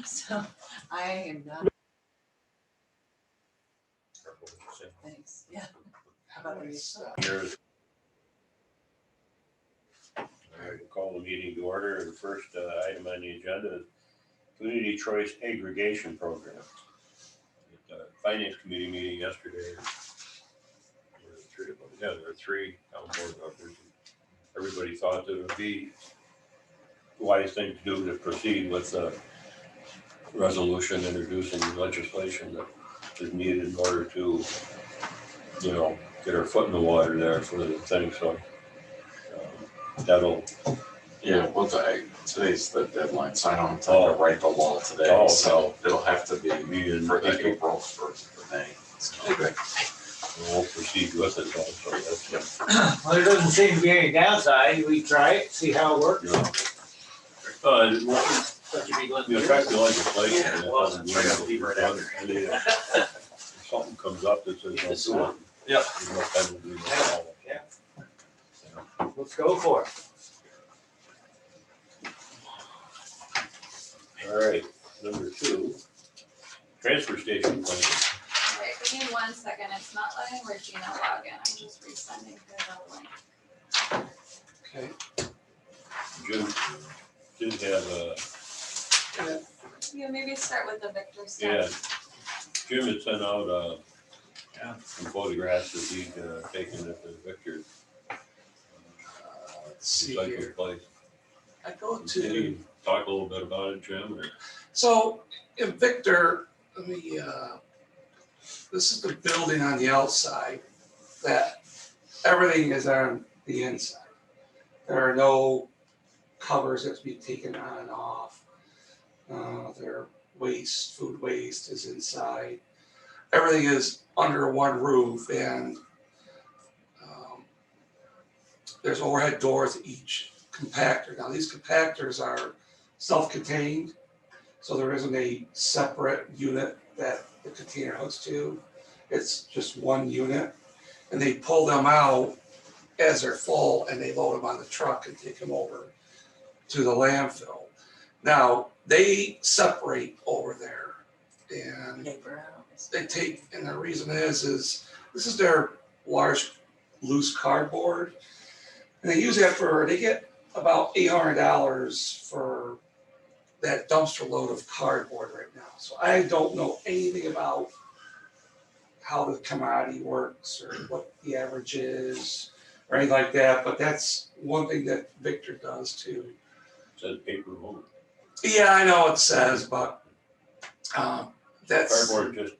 So I am not, thanks, yeah. How about you? Years. All right, we'll call the meeting to order. And the first item on the agenda is Community Choice Aggregation Program. At the Finance Committee meeting yesterday, there were three of them. Yeah, there were three town board members. Everybody thought that it would be the wise thing to do to proceed with the resolution introducing legislation that is needed in order to, get our foot in the water there for the thing. So that'll. Yeah, well, today's the deadline, so I don't have time to write the law today, Oh, okay. so it'll have to be in for April. April for May. Okay. We'll proceed with it also. That's, Well, there doesn't seem to be any downside. We try it, see how it works. But you be the looking. effect of legislation. Yeah, well, it doesn't I gotta mean leave right that after. any, if something comes up that says This don't do one. it. Yep. There's no penalty, no problem. Yeah. Let's go for it. All right, number 2, transfer station plan. Alright, give me 1 second, it's not letting Regina log in, I'm just resending her the link. Okay. Jim did have Yeah, maybe start with the Victor yeah, stuff. Jim had sent out some photographs that he'd taken at the Victor Let's see recycle here. place. I go Can to, you talk a little bit about it, Jim? Or? so in Victor, this is the building on the outside that everything is on the inside. There are no covers that to be taken on and off. Their waste, food waste is inside. Everything is under one roof and there's overhead doors at each compactor. Now these compactors are self-contained, so there isn't a separate unit that the container hooks to. It's just one unit, and they pull them out as they're full, and they load them on the truck and take them over to the landfill. Now they separate over there, and Paper out. they take, and the reason is this is their large loose cardboard, and they use that they get about $800 for that dumpster load of cardboard right now. So I don't know anything about how the commodity works or what the average is or anything like that, but that's one thing that Victor does too. It says paper only. Yeah, I know it says, but that's Cardboard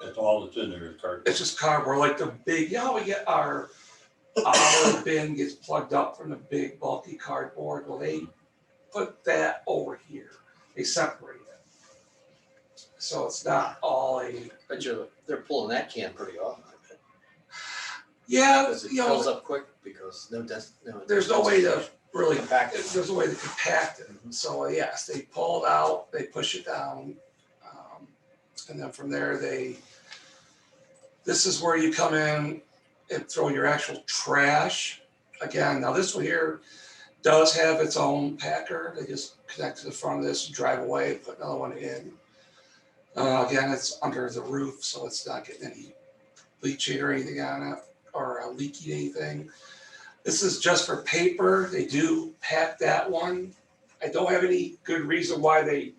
that's all that's in there is cardboard. it's just cardboard, like the big, we get our bin gets plugged up from the big bulky cardboard. Well, they put that over here. They separate it. So it's not all But they're pulling that can pretty often, I bet. yeah, Because it fills know, up quick because there's no way to really, compact it. there's no way to compact it. So yes, they pull it out, they push it down. And then from there, this is where you come in and throw your actual trash. Again, now this one here does have its own packer. They just connect to the front of this, drive away, put another one in. Again, it's under the roof, so it's not getting any leaching or anything on it or leaking anything. This is just for paper. They do pack that one. I don't have any good reason why they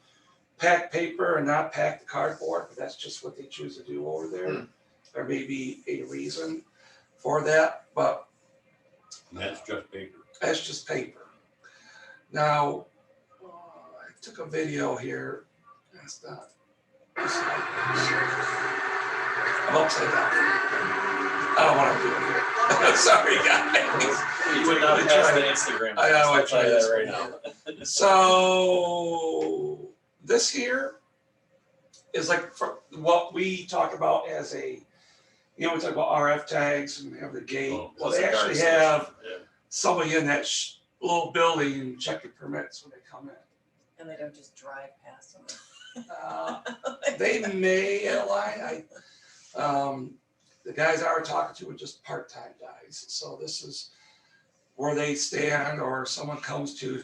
pack paper and not pack the cardboard, but that's just what they choose to do over there. There may be a reason for that, but And that's just paper. that's just paper. Now, I took a video here. That's not. I'm upside down. I don't want to do it here. Sorry, guys. You would not pass the Instagram. I know, I I'll tell you tried that right now. So this here is like for what we talk about as we talk about RF tags and we have the gate. Oh, Well, That's they a guard actually station. have Yeah. somebody in that little building and check your permits when they come in. And they don't just drive past them. They may align. The guys I were talking to were just part-time guys. So this is where they stand or someone comes to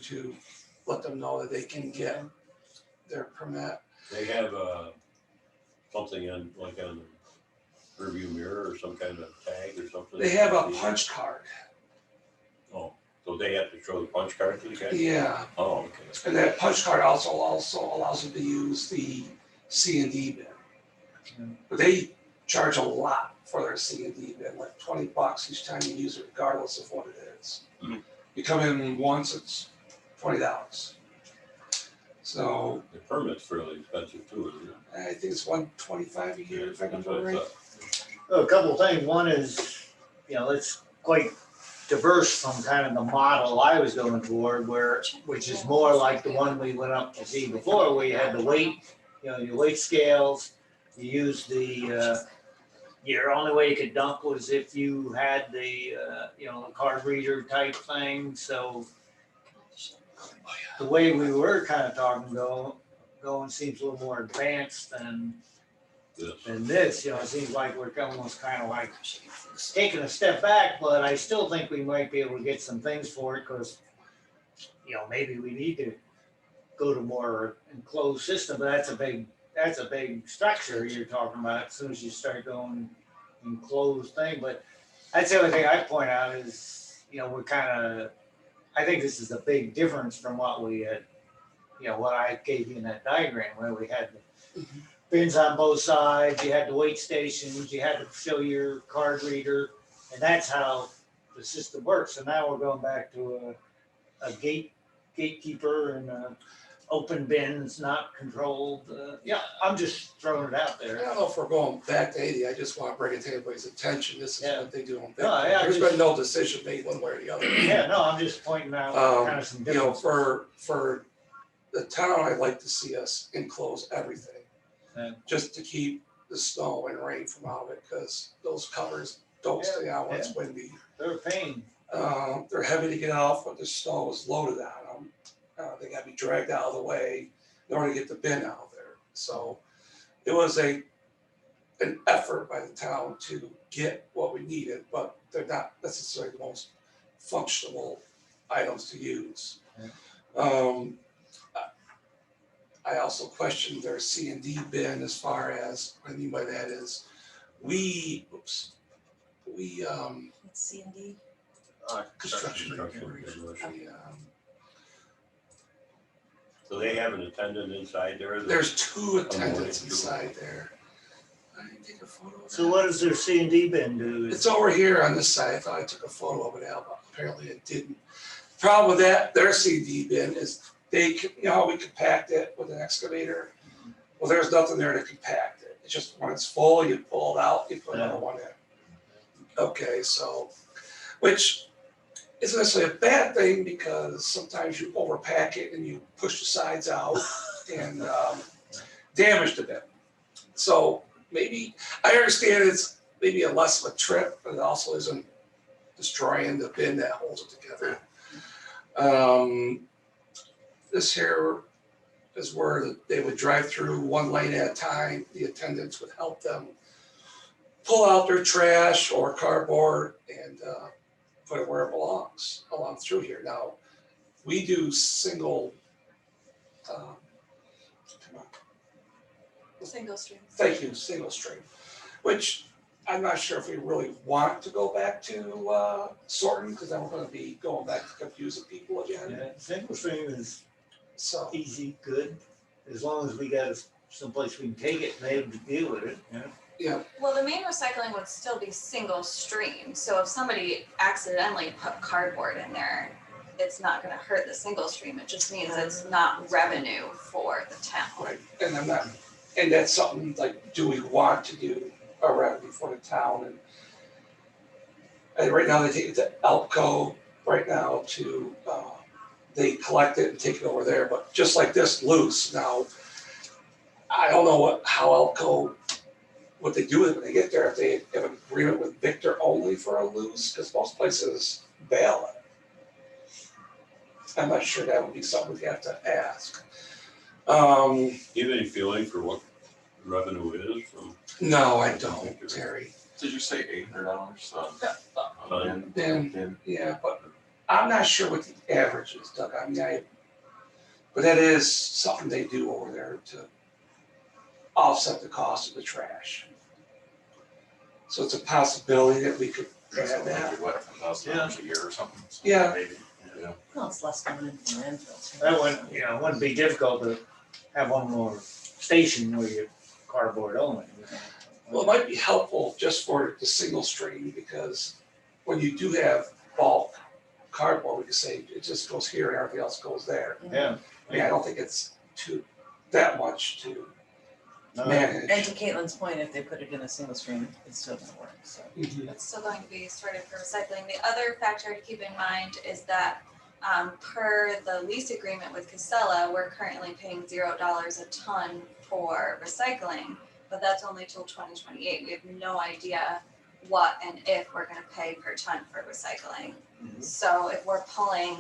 let them know that they can get their permit. They have, something on, like on the rearview mirror or some kind of tag or something? They have a punch card. Oh, so they have to show the punch card to the guy? Yeah, Oh, okay. and that punch card also allows them to use the C&D bin. But they charge a lot for their C&D bin, like $20 each time you use it, regardless of what it is. Mhm. You come in once, it's $20. So The permit's fairly expensive too, isn't it? I think it's $125 a year, if I That's remember what I right. thought. A couple of things. One is, it's quite diverse from kind of the model I was going toward, which is more like the one we went up to see before, where you had the weight, your weight scales. You use your only way you could dump was if you had the card reader type thing. So the way we were kind of talking going seems a little more advanced than This. this. It seems like we're almost kind of like taking a step back, but I still think we might be able to get some things for it because, maybe we need to go to more enclosed system, but that's a big structure you're talking about as soon as you start going enclosed thing. But that's the only thing I point out is, we're kind of, I think this is a big difference from what we had, what I gave you in that diagram where we had the bins on both sides, you had the weight stations, you had to show your card reader, and that's how the system works. So now we're going back to a gatekeeper and open bins, not controlled. I'm just throwing it out I there. don't know if we're going back to 80, I just want to bring it to everybody's attention, this is what they do on Bitcoin. No, yeah, There's just- been no decision made one way or the other. Yeah, no, I'm just pointing out kind of some differences. For the town, I'd like to see us enclose everything. Yeah. Just to keep the snow and rain from out of it, because those covers don't stay on when it's windy. They're a pain. They're heavy to get off when the snow is loaded on them. They gotta be dragged out of the way in order to get the bin out of there. So it was an effort by the town to get what we needed, but they're not necessarily the most functional items to use. I also questioned their C&D bin as far as, what I mean by that is, we C&D. construction. Construction. we, So they have an attendant inside there? There's two attendants inside there. I didn't take a photo of that. So what does their C&D bin do? It's over here on this side. I thought I took a photo of it, Al, but apparently it didn't. Problem with that, their CD bin is they, how we compact it with an excavator. Well, there's nothing there to compact it. It's just when it's full, you pull it out, you put another one in. Okay, so, which isn't necessarily a bad thing because sometimes you overpack it and you push the sides out and damage the bin. So maybe, I understand it's maybe a less of a trip, but it also isn't destroying the bin that holds it together. This here is where they would drive through one lane at a time. The attendants would help them pull out their trash or cardboard and put it where it belongs along through here. Now, we do single, come on, Single stream. thank you, single stream, which I'm not sure if we really want to go back to sorting, because then we're gonna be going back to confusing people again. Yeah, single stream is So, easy, good, as long as we got someplace we can take it and they able to deal with it. yeah, Well, the main recycling would still be single stream, so if somebody accidentally put cardboard in there, it's not gonna hurt the single stream, it just means it's not revenue for the town. right, and I'm not, and that's something like, do we want to do a revenue for the town? And right now they take it to Elko right now to, they collect it and take it over there, but just like this loose now, I don't know how Elko, what they do when they get there, if they have an agreement with Victor only for a loose, because most places bail it. I'm not sure that would be something we have to ask. Do you have any feeling for what revenue is from? No, I don't, Terry. Did you say $800? Then, yeah, but I'm not sure what the average is, Doug. I mean, But that is something they do over there to offset the cost of the trash. So it's a possibility that we could add So that. maybe what, $1,000 a year or something? Yeah. Maybe, yeah. Well, it's less going into the landfill. That wouldn't, it wouldn't be difficult to have one more station where you cardboard only. Well, it might be helpful just for the single stream, because when you do have bulk cardboard, we can say it just goes here and everything else goes there. Yeah. I mean, I don't think it's that much to manage. And to Caitlin's point, if they put it in a single stream, it's still gonna work, so. Mhm. It's still going to be sorted for recycling. The other factor to keep in mind is that per the lease agreement with Casella, we're currently paying $0 a ton for recycling, but that's only till 2028. We have no idea what and if we're gonna pay per ton for recycling. So if we're pulling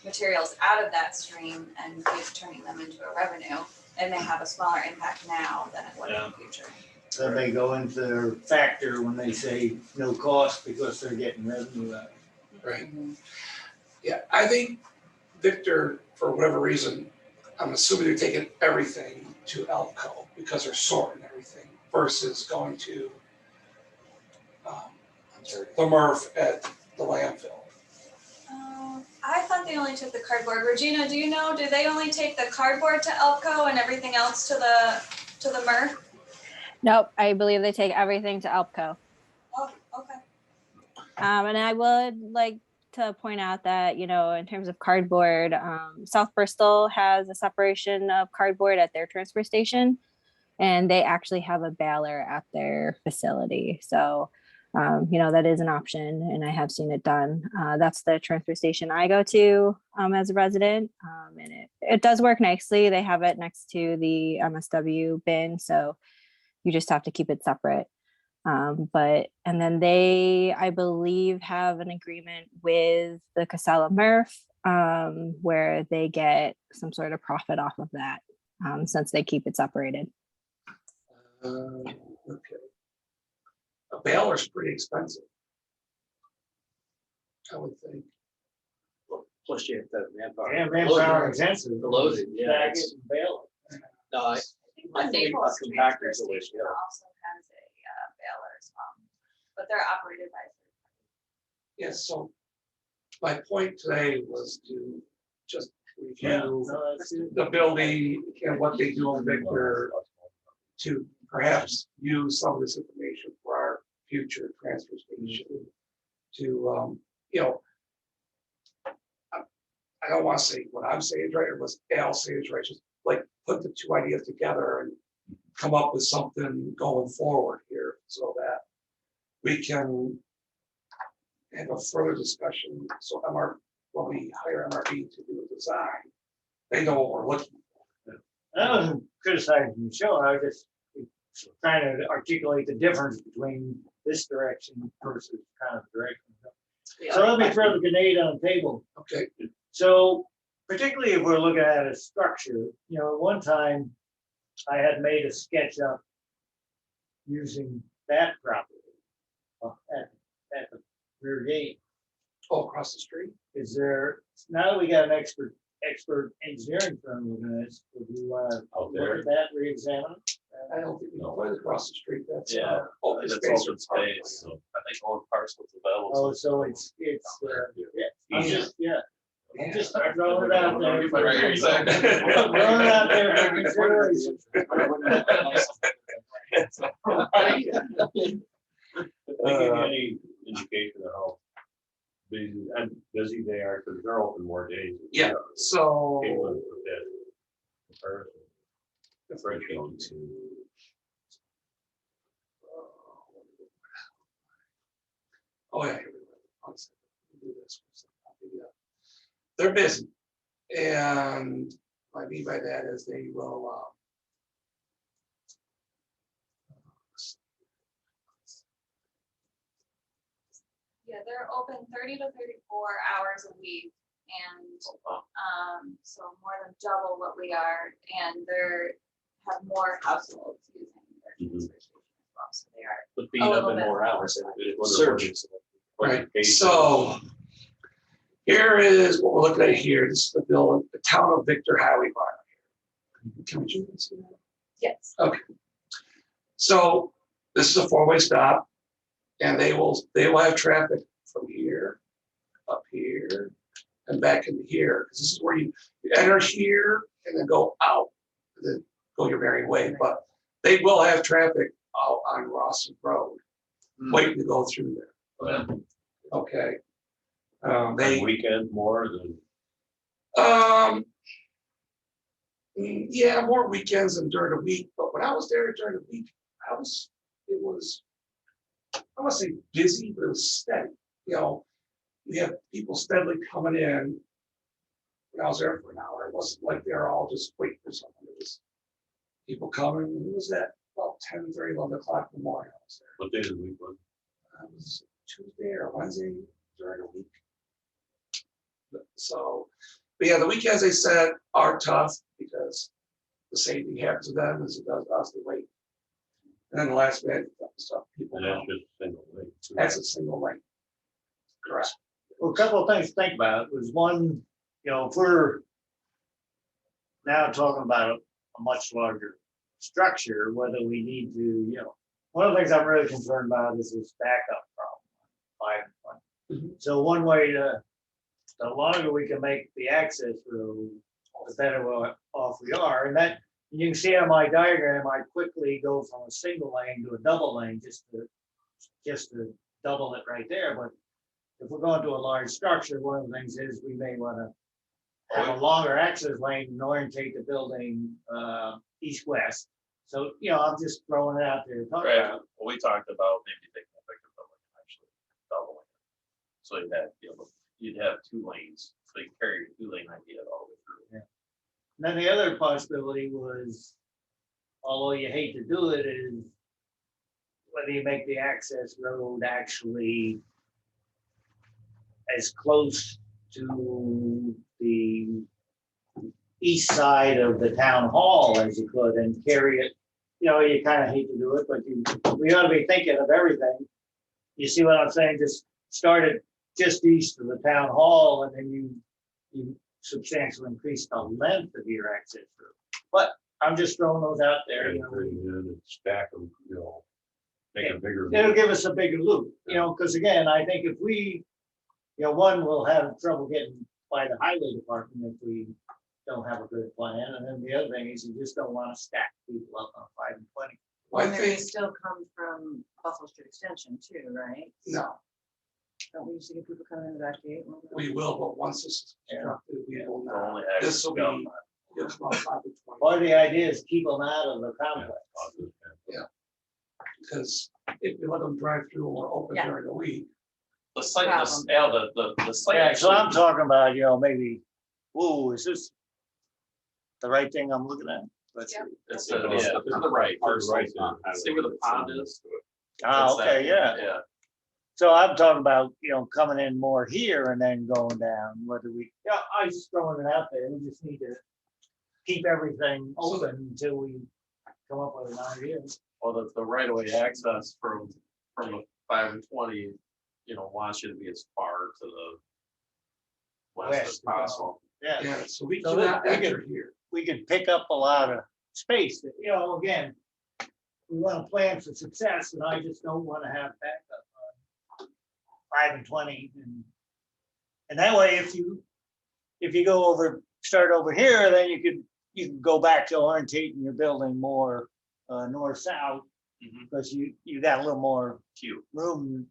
materials out of that stream and turning them into a revenue, it may have a smaller impact now than it would in the future. So they go into their factor when they say no cost because they're getting revenue out. Right. Mhm. Yeah, I think Victor, for whatever reason, I'm assuming they're taking everything to Elko because they're sorting everything versus going to the MRF at the landfill. I thought they only took the cardboard. Regina, do you know, do they only take the cardboard to Elko and everything else to the MRF? Nope, I believe they take everything to Elpco. Oh, okay. And I would like to point out that, in terms of cardboard, South Bristol has a separation of cardboard at their transfer station, and they actually have a baler at their facility. So, that is an option, and I have seen it done. That's the transfer station I go to as a resident, and it does work nicely. They have it next to the MSW bin, so you just have to keep it separate. And then they, I believe, have an agreement with the Casella MRF, where they get some sort of profit off of that, since they keep it separated. Okay. A baler's pretty expensive, I would think. Plus you have to have manpower. Yeah, manpower intensive. The loading, yeah, Bag it's- it and bale it. No, I think Naples a compactor's transfer the way to station go. also has a baler as well, but they're operated by. Yes, so my point today was to just review No, that's it. the building and what they do in Victor to perhaps use some of this information for our future transfer station to, I don't want to say what I'm saying is right or what Al saying is right, just like put the two ideas together and come up with something going forward here so that we can have a further discussion. So when we hire MRB to do a design, they know what we're looking for. I wasn't criticizing Michelle, I was just trying to articulate the difference between this direction versus kind of direction. So let me throw the grenade on the table. Okay, So particularly if we're looking at a structure, at one time I had made a sketch up using that property at the rear gate. all across the street. Is there, now that we got an expert engineering firm looking at this, would we want to Out look there. at that, re-examine it? I don't think we can put it across the street. That's Yeah, open It's space. open space, so I think all parcels available. Oh, so it's, yeah, I'm Easier. just, yeah, I'm just throwing it out there. I hear you saying. Throwing it out there for consideration. Did they give you any indication of how busy they are, because they're open more days? Yeah, so. Caitlin put that comparison. Differentiating to. Oh, yeah. Here we go. One second. We'll do this. Yeah. They're busy. And what I mean by that is they will, Yeah, they're open 30 to 34 hours a week, and so more than double what we are, and they're have more households using their transfer station as well, so they are. But being up in more hours. Search. right, so, Here is what we're looking at here. This is the bill, the town of Victor Highway Barn. Can you see that? Yes. So this is a four-way stop, and they will have traffic from here, up here, and back into here. This is where you enter here and then go out, and then go your merry way. But they will have traffic out on Rawson Road, waiting to go through there. Okay. On They weekend more than, yeah, more weekends than during the week. But when I was there during the week, it was, I want to say busy, but it was steady. You know, we had people steadily coming in. When I was there for an hour, it wasn't like they were all just waiting for something. It was people coming. It was at about 10:30, 11 o'clock in the morning. I was there. what day of the week was It was Tuesday or Wednesday during the week. So, but yeah, the weekends they said are tough because the same thing happens to them as it does us. They wait, and then the last minute stuff people and that's know. just a single lane. That's a single lane. Correct. Well, a couple of things to think about was one, if we're now talking about a much larger structure, whether we need to, one of the things I'm really concerned about is this backup problem. So one way the longer we can make the access road, the better off we are. And that, you can see on my diagram, I quickly go from a single lane to a double lane just to double it right there. But if we're going to a large structure, one of the things is we may want to have a longer access lane and orientate the building east-west. So, I'm just throwing it out there. Talk Right, about- well, we talked about maybe taking a bigger building and actually doubling it. So you'd have 2 lanes, so you carry your 2-lane idea all the way through. And then the other possibility was, although you hate to do it, is whether you make the access road actually as close to the east side of the town hall as you could and carry it. You kind of hate to do it, but we ought to be thinking of everything. You see what I'm saying? Just start it just east of the town hall, and then you substantially increase the length of your access road. But I'm just throwing those out there. And bring it in and stack them, make a bigger. It'll give us a bigger loop, because again, I think if we, one, we'll have trouble getting by the highway department if we don't have a good plan. And then the other thing is you just don't want to stack people up on 5 and 20. Well, I And they think still come from Buffalo Street Extension too, right? no, Don't we usually get people coming in the back gate? we will, but once this is constructed, we will The not. only This access will be down it's about 5 to 20. Part of the idea is keep them out of the complex. Because if we let them drive through and we're open Yeah. during the week, the site, Problem. the site Yeah, so I'm actually, talking about, maybe, ooh, is this the right thing I'm looking at? Let's see. it's Yeah, to the right, parcel. right, see where the pond is? Ah, It's that- okay, yeah. Yeah, So I'm talking about, coming in more here and then going down, whether I was just throwing it out there, we just need to keep everything open until we come up with an idea. well, the right of way access from the 5 and 20, wants you to be as far to the west as West, possible. Yeah, yeah, so we So cannot we enter can- here. we could pick up a lot of space that, again, we want to plan for success and I just don't want to have backup on 5 and 20. And that way, if you start over here, then you can go back to orientating your building more north-south Mhm. because you got a little more Cute. room.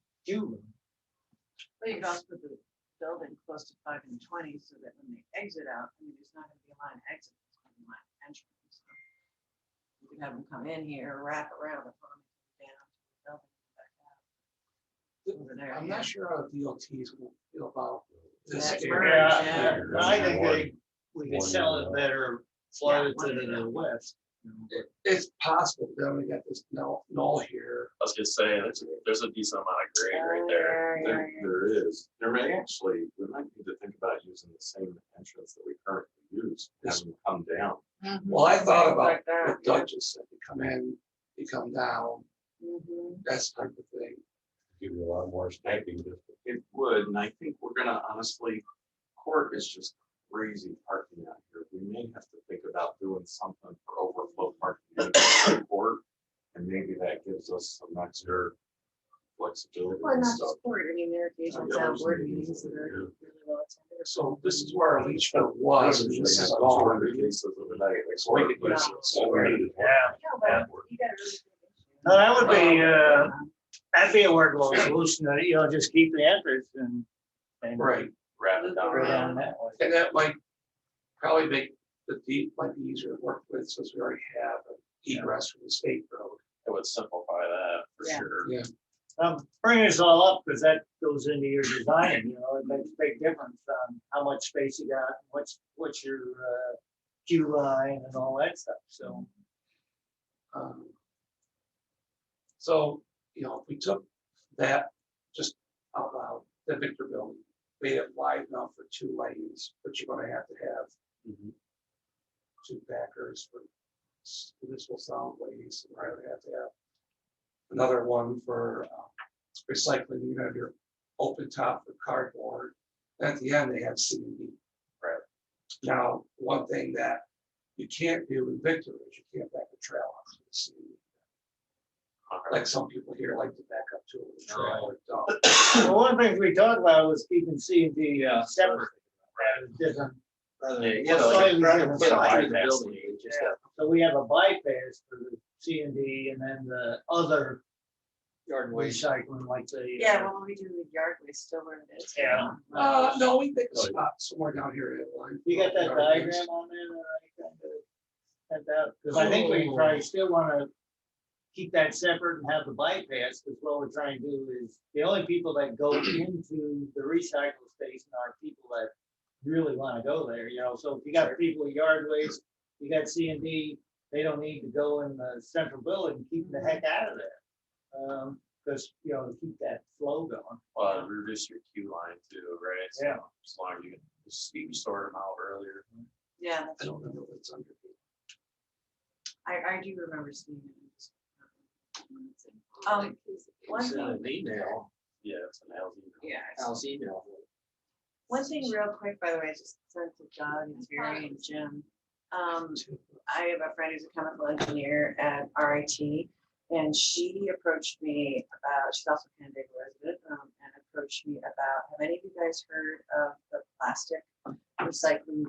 But you could also put the building close to 5 and 20 so that when they exit out, there's not gonna be a line exit, it's gonna be a line entrance. So you can have them come in here, wrap around the front, down to the building, back out. Over there, I'm yeah. not sure how DOTs will feel about this That's area. right. Yeah, I think we can sell it better, flow to Yeah. the west. It's possible, then we got this null here. I was gonna say, there's a decent amount of grade right there. There is, there may actually, we might need to think about using the same entrance that we currently use, have them come down. Well, I thought about Like that, what Doug just said, you come in, you come down, Mhm. that type of thing. Give you a lot more stacking. It would, and I think we're gonna honestly Court is just crazy parking out here. We may have to think about doing something for overflow parking in the court. And maybe that gives us some extra flexibility Well, and not stuff. just board, I mean, there are occasions Yeah, out there's board meetings meetings that that are are- really well attended. So this is where our leach field was, and this is Those gone. 200 cases of the night, like, So we could court, use but- it. So we're- Yeah. No, but you got a really good issue. No, that would be, that'd be a workable solution, you know, just keep the entrance and. Right, Wrap it Loop down. Go down that way. and that might probably make the deep, might be easier to work with, since we already have an egress from the state road. It would simplify that for Yeah. sure. Yeah. Bringing this all up, because that goes into your design, you know, it makes a big difference on how much space you got, what's your, queue line and all that stuff, so. Um, So, you know, if we took that just out loud, the Victor building, made it wide enough for 2 lanes, but you're gonna have to have Mhm. 2 backers for municipal solid waste, and I would have to have another one for recycling. You have your open top for cardboard. At the end, they have C&D. Right. Now, one thing that you can't do in Victor is you can't back a trail up to the C&D. Like some people here like to back up to a trail or dump. Well, one of the things we talked about was keeping C and D separate. As different. You know, like a private side of the building, you just have So we have a bypass for the C and D and then the other yard waste. recycling like the. Yeah, well, we do the yard waste still where it is. Yeah. No, we pick a spot somewhere down here at line. You got that diagram on there? Because I think we probably still want to keep that separate and have the bypass, because what we're trying to do is, the only people that go into the recycle station are people that really want to go there, you know, so if you got people with yard waste, you got C and D, they don't need to go in the central building, keep the heck out of there. Because, you know, to keep that flow going. Well, reduce your queue line too, right? So Yeah. as long as you can, just you sort them out earlier. Yeah, I that's, don't know what's under. I do remember seeing it. One Send thing, an email, Yeah, it's an housing. yeah, Al's email. one thing real quick, by the way, I just sent to Doug and Terry and Jim. I have a friend who's a chemical engineer at RIT, and she approached me about, she's also a Canandaigua resident, and approached me about, have any of you guys heard of the plastic recycling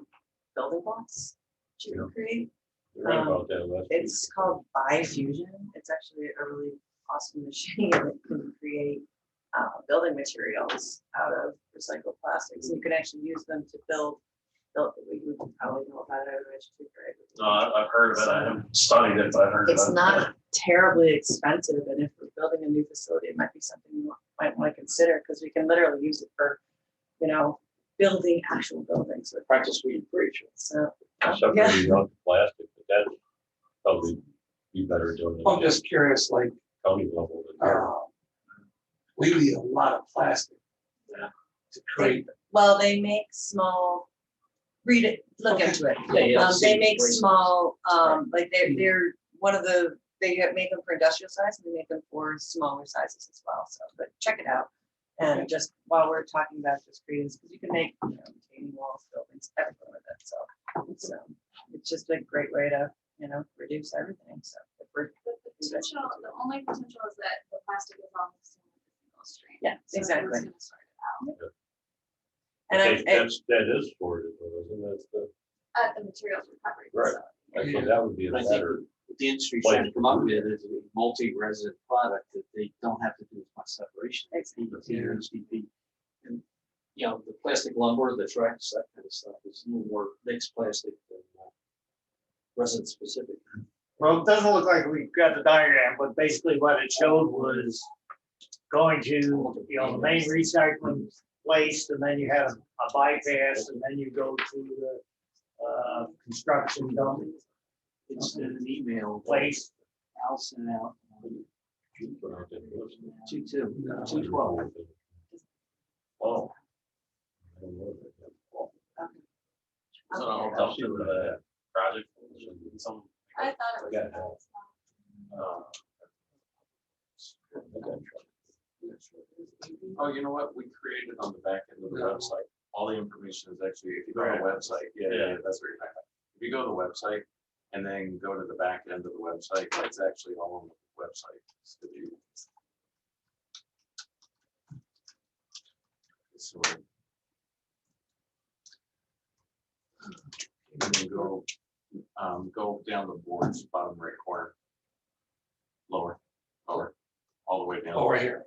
building blocks that you can create? You read about that last week. It's called Bifusion. It's actually a really awesome machine that can create building materials out of recycled plastics. And you can actually use them to build, you would probably know about it, I should think, right? No, I've heard of it. I haven't studied it, but I've heard It's about it. not terribly expensive, and if we're building a new facility, it might be something you might want to consider, because we can literally use it for, you know, building actual buildings. with- Practice what you preach. So, Separating out the plastic, but that's probably be better doing it I'm at just curious, like, county level than here. we need a lot of plastic. To create, well, they make small, read it, look into it. Yeah, They make small, like they're one of the, make them for industrial size, and they make them for smaller sizes as well, so, but check it out. And just while we're talking about just creating, because you can make, you know, retaining walls, buildings, everything with it, so it's just a great way to, you know, reduce everything, so. If we're, The potential, the only potential is that the plastic is on the single stream. Yeah, So exactly. who's gonna sort it out? and That is for it, isn't it? That's the, At the materials recovery. Right. facility. I think that would be a I think better, what the industry Place should come up with is a multi-resident product that they don't have to do as much separation. Here and CP. And, you know, the plastic lumber, the tracks, that kind of stuff is a little more mixed plastic than resident specific. Well, it doesn't look like we got the diagram, but basically what it showed was going to, you know, the main recycling place, and then you have a bypass, and then you go to the construction dump It's in an email. place. Al sent out. put out there, wasn't it? 2/12. Oh. I don't know that. So I'll dump to the project. Some, I thought it was. Yeah. Oh, you know what? We created on the back end of the website all the information is actually, if you go to the website, that's what you're talking about. If you go to the website and then go to the back end of the website, it's actually all on the website. So and then go down the boards, bottom right corner. Lower, all the way down. Oh, right here.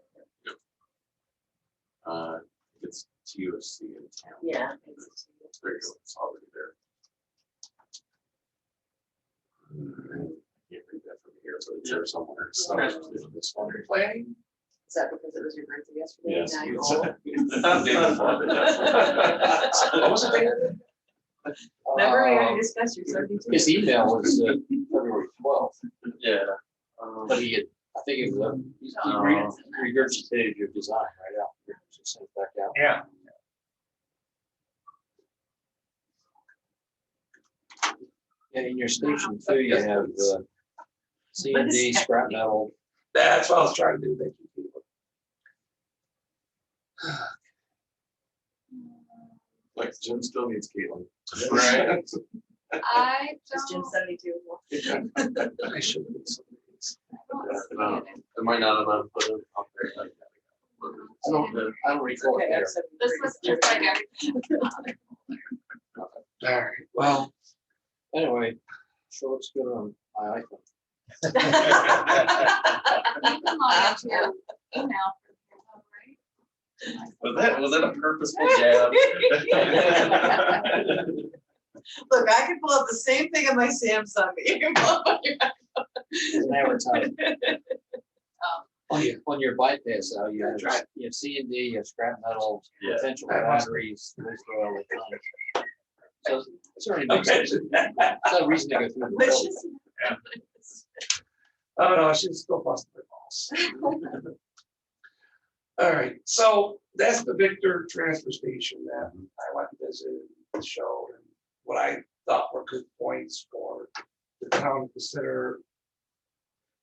It's TOC in town. Yeah. There you go, it's already there. Can't read that from here, but it's there somewhere. So it's wondering. Planning. Is that because it was your birthday yesterday? Yes. Now you're it's- old? I'm David Farber, that's- What was it there? Remember, we already discussed your 72. His email was February 12th, Yeah. but he had, I think it was, regurgitated your design right out. Just sent it back out. Yeah. And in your station too, you have C and D, scrap metal. That's what I was trying to do. Thank you. People. Like Jim still needs Caitlin. Right. I Just Jim don't. 72. I should have been some of these. It might not have been put in up there like that. I don't recall it Okay, there. that's 73. This was just like everything. All right. Well, Anyway, so let's go on my iPhone. You can log into your email. Was that a purposeful jab? Look, I can pull up the same thing on my Samsung, but you can pull up on your. It's an advertisement. yeah. On your bypass, you have, That's right. you have C and D, you have scrap metal, Yeah. potential That must- batteries, waste oil, electronics. So it certainly makes sense. It's no reason to go through the Which building. is- Oh no, I should still bust my balls. All right, so that's the Victor transfer station that I went and visited and showed, and what I thought were good points for the town to consider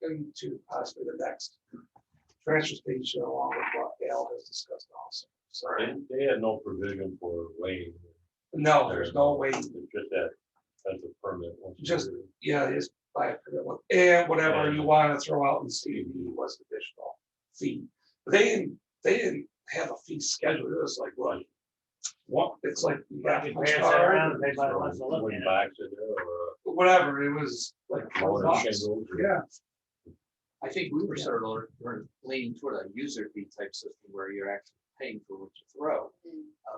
into possibly the next transfer station along with what Al has discussed also. So, They had no provision for waiting. no, there's no way, It's just that, that's a permit. Just- yeah, just buy a permit with- and whatever you want to throw out and see was additional fee. But they didn't have a fee schedule. It was like, what, it's like, you got a Pass that card, around, everybody wants to look Wooden at it. box in there or whatever, it was like a load of $20. shingles. or- Yeah, I think we were sort of we're leaning toward a user fee type system where you're actually paying for what you throw.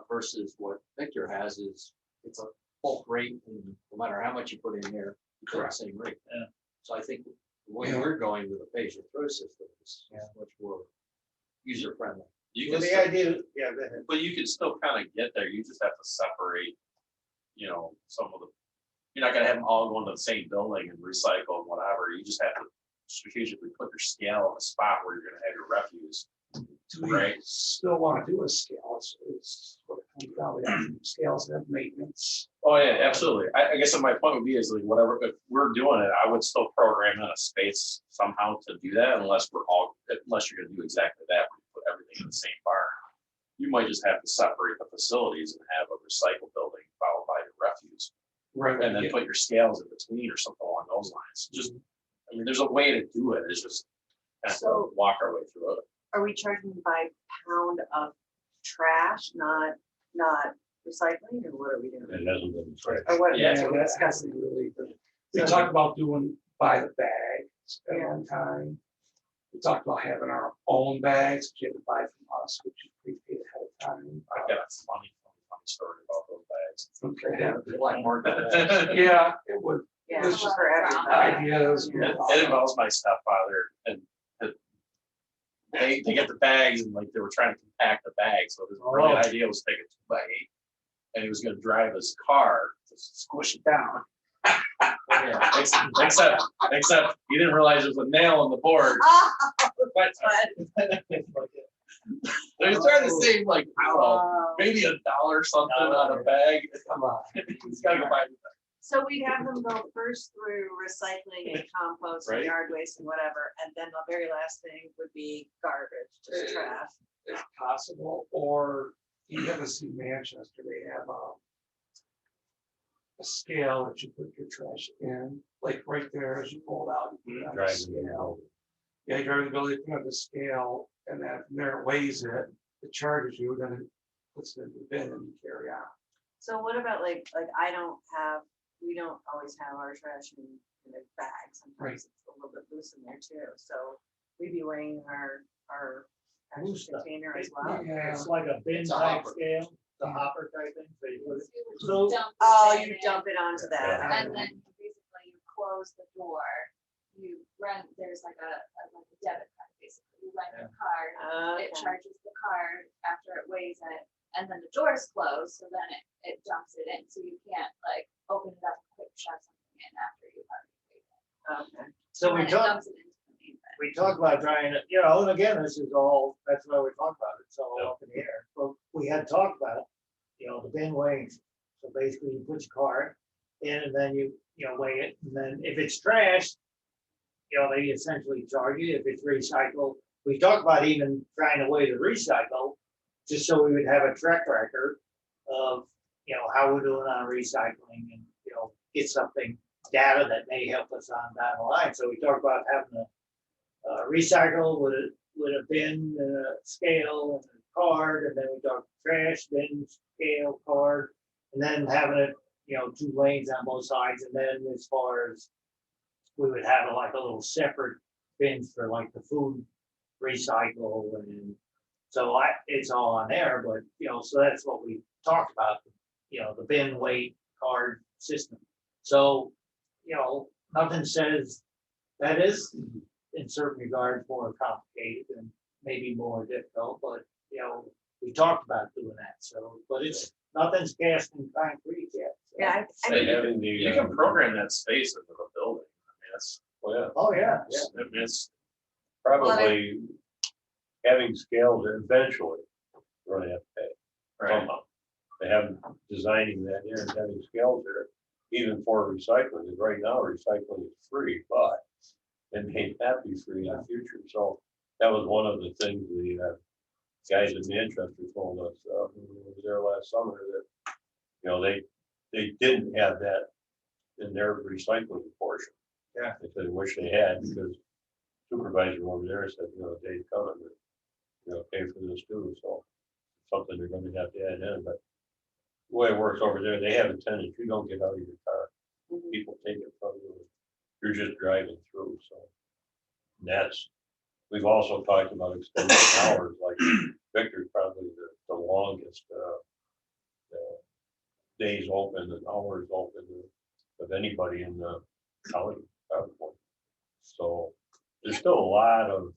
Versus what Victor has is, it's a bulk rate, and no matter how much you put in there, you pay the Correct. same rate. Yeah. So I think the way Yeah. we're going with a pay-as-you-throw system is much more user friendly. You Well, can the still, idea, yeah, go ahead. but you can still kind of get there. You just have to separate, some of the, you're not gonna have them all go into the same building and recycle and whatever. You just have to strategically put your scale in a spot where you're gonna have your refuse. do we Right. still want to do a scale? It's what it comes down to. Scales have maintenance. Oh, yeah, absolutely. I guess my point would be is like whatever, if we're doing it, I would still program in a space somehow to do that unless unless you're gonna do exactly that, where you put everything in the same barn. You might just have to separate the facilities and have a recycle building followed by your refuse. Right. And then put your scales in between or something along those lines. Just, I mean, there's a way to do it. It's just kind of So- walk our way through it. Are we charging by pound of trash, not recycling, or what are we doing? It hasn't been. Or what, Yeah, that's what we're that's discussing. really good. We talked about doing by the bag at Yeah. one time. We talked about having our own bags, that you had to buy from us, which you prepaid ahead of time. I've got a funny story about those bags. Okay. Black market. Yeah, it would, Yeah, It's just for everybody. ideas. It involves my stepfather and they get the bags and like they were trying to compact the bags. So his brilliant idea was to take a 2x8 and he was gonna drive his car to squish it down. Except he didn't realize there was a nail in the board. But they was trying to save like, I don't know, maybe $1 or something on a bag. Come on. He's gotta go buy. So we'd have them go first through recycling and compost and Right. yard waste and whatever, and then the very last thing would be garbage, just trash. If possible, or you haven't seen Manchester, they have a scale that you put your trash in, like right there as you pull it out. You put it on the Driving. scale. Yeah, you drive in the building, put it on the scale, and then from there it weighs it charges you, then it puts it in the bin and you carry out. So what about like we don't always have our trash in a bag. Sometimes it's a little bit loose in there too. So we'd be weighing our actual Loose stuff. container as well. Yeah. It's like a bin It's a type hopper. scale, the hopper type thing. So you put it- You So- dump Oh, it you in, dump it onto that. And then basically you close the door, you run, there's like a debit card, basically, you run your card, it Okay. charges the card after it weighs it, and then the door's closed, so then it dumps it in, so you can't like open it up and quick shove something in after you've already weighed it. Okay. So we And it talked, dumps it into the main bin. we talked about trying to, and again, this is all, that's why we talked about it, it's all Yeah. up in the air. But we had talked about, the bin weighing. So basically you put your card in and then you weigh it, and then if it's trash, they essentially charge you. If it's recycled, we talked about even trying to weigh the recycle, just so we would have a track record of, how we're doing on recycling and, get something, data that may help us on down the line. So we talked about having a recycle with a bin, scale, and a card, and then we talked trash, bin, scale, card, and then having it, 2 lanes on both sides, and then as far as we would have like a little separate bins for like the food recycle, and so it's all on there, but, so that's what we talked about, the bin weight card system. So, nothing says that is in certain regards more complicated and maybe more difficult, but, we talked about doing that, so, but nothing's cast in concrete yet. so. Yeah, I They mean, having the, You can program that space into the building. I mean, that's, well, yeah, Oh, yeah, I mean, it's, probably having scales eventually, we're gonna have to pay right, somehow. They have designing that in, having scales there, even for recycling, because right now recycling is free, but it may not be free in the future, so that was one of the things the guys in Manchester told us, when we were there last summer, that, they didn't have that in their recycling portion. Yeah. They said, wish they had, because supervisor over there said, Dave's coming, pay for this too, so something they're gonna have to add in, but the way it works over there, they have a tenant, you don't get out of your car, Mhm. people take it from you, you're just driving through, so. And that's, we've also talked about extending hours, like Victor's probably the longest, days open and hours open of anybody in the county, probably. So there's still a lot of,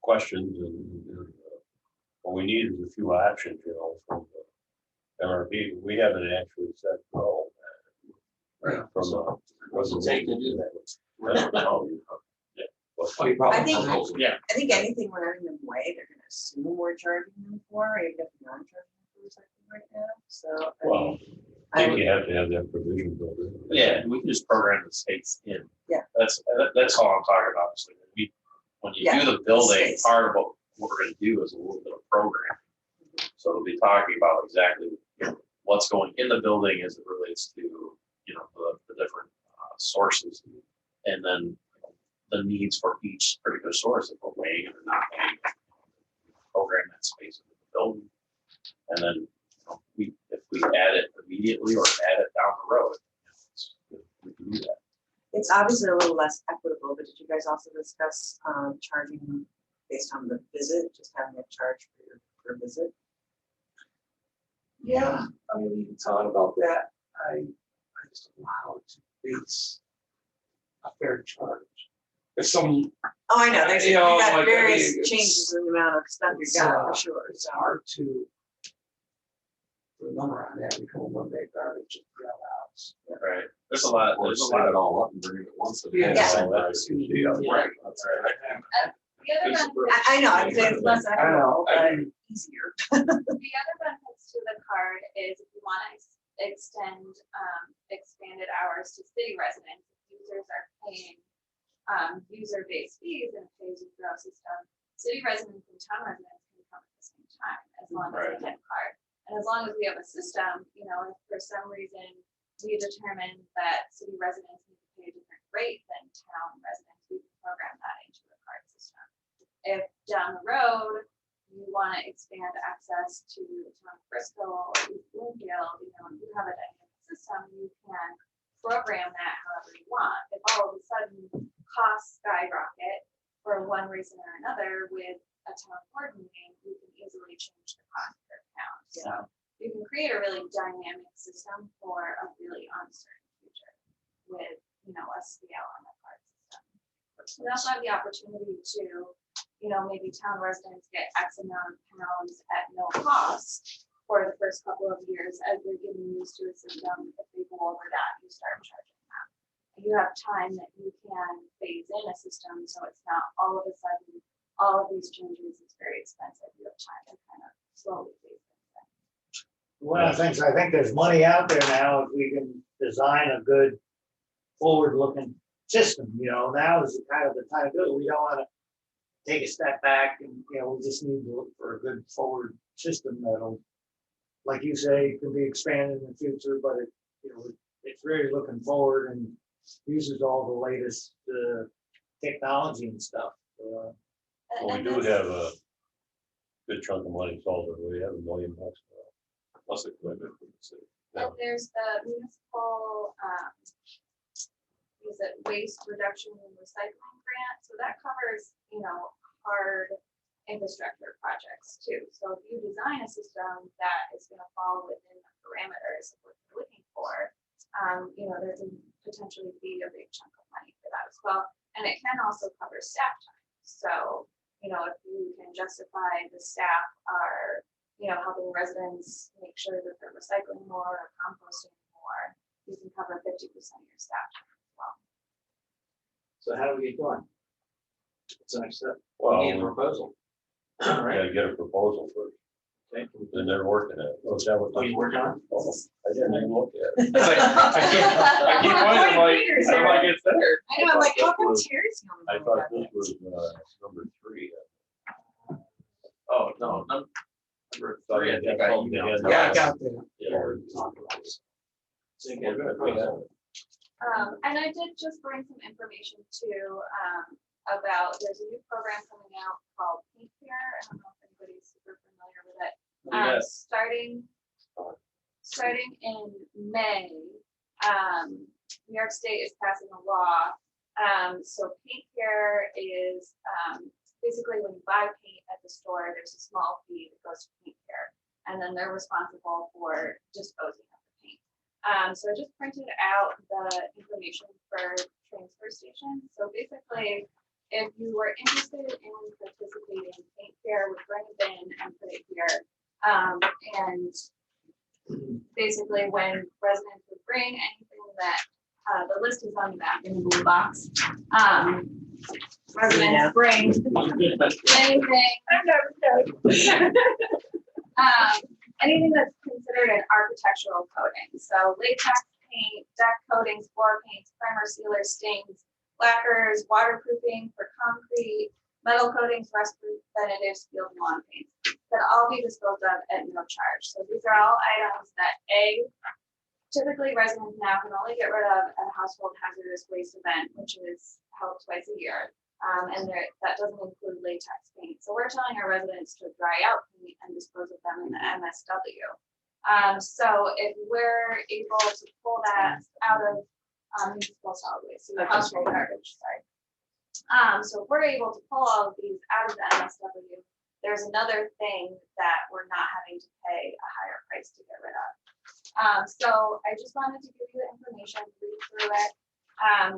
questions and what we need is a few options, from the MRB. We haven't actually said no. Right. From What's it take to do that? I don't know. Yeah, but- Oh, you probably I think- don't. yeah, I think anything we're having them weigh, they're gonna assume we're charging them for, even if we're not charging them for recycling right now, so. I Well, mean, I think you have to have that provision built in. yeah, we can just program the space in. Yeah. That's all I'm talking about, so when you Yeah, do the building, space. part of what we're gonna do is a little bit of programming. So we'll be talking about exactly, what's going in the building as it relates to, the different sources. And then the needs for each particular source, if we're weighing it or not weighing it. Program that space in the building. And then, if we add it immediately or add it down the road, we can do that. It's obviously a little less equitable, but did you guys also discuss charging based on the visit, just having a charge for visit? Yeah, I mean, you can talk about that. I just don't know how to base a fair charge. If some, Oh, I know, there's, you You know, got like, I various mean, it's- changes in the amount of stuff you it's, got, for sure, it's so. hard to put a number on that, become one day garbage at the house. Right, there's a lot, Or there's a set lot it of. all up and bring it at once. and Yeah. then Yeah. that's- yeah, right, that's right. The other one, I know, I'm saying it's less equitable, I but easier. the other benefits to the card is if you want to extend expanded hours to city residents, users are paying user-based fees and pays you through our system. City residents and town residents can come at the same time, as long as they get a card. And as long as we have a system, you know, if for some reason we determine that city residents need to pay a different rate than town residents, we can program that into the card system. If down the road, you want to expand access to the town of Frisco or East Bloomfield, you know, you have a dynamic system, you can program that however you want. If all of a sudden costs skyrocket for one reason or another with a town board meeting, you can easily change the cost per account. So you can create a really dynamic system for a really uncertain future with, you know, a scale on the card system. We also have the opportunity to, you know, maybe town residents get X amount of pounds at no cost for the first couple of years as they're getting used to a system. If they go over that, you start charging them. You have time that you can phase in a system, so it's not all of a sudden, all of these changes, it's very expensive. You have time to kind of slowly phase in. One of the things, I think there's money out there now, if we can design a good forward-looking system, you know, now is kind of the time to do it. We don't wanna take a step back and, you know, we just need to look for a good forward system that'll, like you say, can be expanded in the future, but it, you know, it's really looking forward and uses all the latest technology and stuff. Well, we do have a good chunk of money sold, we have $1 million plus equipment. And there's the municipal, is it waste reduction and recycling grant? So that covers, you know, hard infrastructure projects too. So if you design a system that is gonna fall within the parameters of what you're looking for, you know, there can potentially be a big chunk of money for that as well. And it can also cover staff time. So, you know, if you can justify the staff are, you know, helping residents make sure that they're recycling more or composting more, you can cover 50% of your staff time as well. So how do we get going? What's the next step? Well, We need a proposal. we Right? gotta get a proposal first, Okay. then they're working it. Oh, is that what? What are you working on? Oh, I didn't even look at it. It's like, I keep pointing, I'm like, it's there. I know, I'm like, how come Terry's the only I one thought who this got was, number 3. Oh, no, number three, I think I Yeah, emailed. Yeah, I got that. Yeah. So you Well, get good, a we have proposal. it. And I did just bring some information too, about, there's a new program coming out called Paint Care. I don't know if anybody's super familiar with it. What do you got? Starting in May, New York State is passing a law. So Paint Care is, basically when you buy paint at the store, there's a small fee that goes to Paint Care. And then they're responsible for disposing of the paint. So I just printed out the information for transfer stations. So basically, if you were interested in participating in Paint Care, we bring it in and put it here. And basically when residents would bring anything that, the list is on the back in the blue box. Residents bring anything. Anything that's considered an architectural coating. So latex paint, deck coatings, floor paints, primer sealers, stains, lacquers, waterproofing for concrete, metal coatings, rust preventative, steel and lawn paints that all be disposed of at no charge. So these are all items that typically residents now can only get rid of at a household hazardous waste event, which is held twice a year. That doesn't include latex paint. So we're telling our residents to dry out paint and dispose of them in the MSW. So if we're able to pull that out of municipal solid waste, so the household garbage, sorry. So if we're able to pull all of these out of the MSW, there's another thing that we're not having to pay a higher price to get rid of. So I just wanted to give you the information, read through it.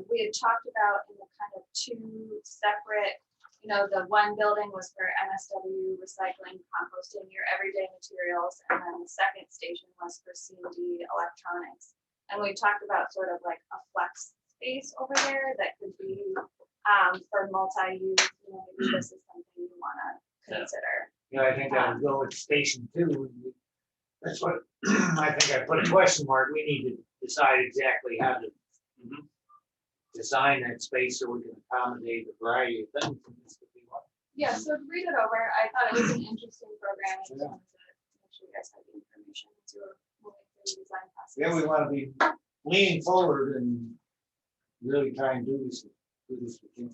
We had talked about in the kind of two separate, you know, the one building was for MSW, recycling, composting, your everyday materials, and then the second station was for C&D electronics. And we talked about sort of like a flex space over there that could be for multi-use, you know, maybe this is something you want to consider. You know, I think that would go with station 2. That's what, I think I put a question mark. We need to decide exactly how to design that space so we can accommodate a variety of things. And this could be one. Yeah, so read it over. I thought it was an interesting program. I just wanted to make sure you guys had the information as you were moving through the design process. Yeah, we wanna be leaning forward and really try and do this we can.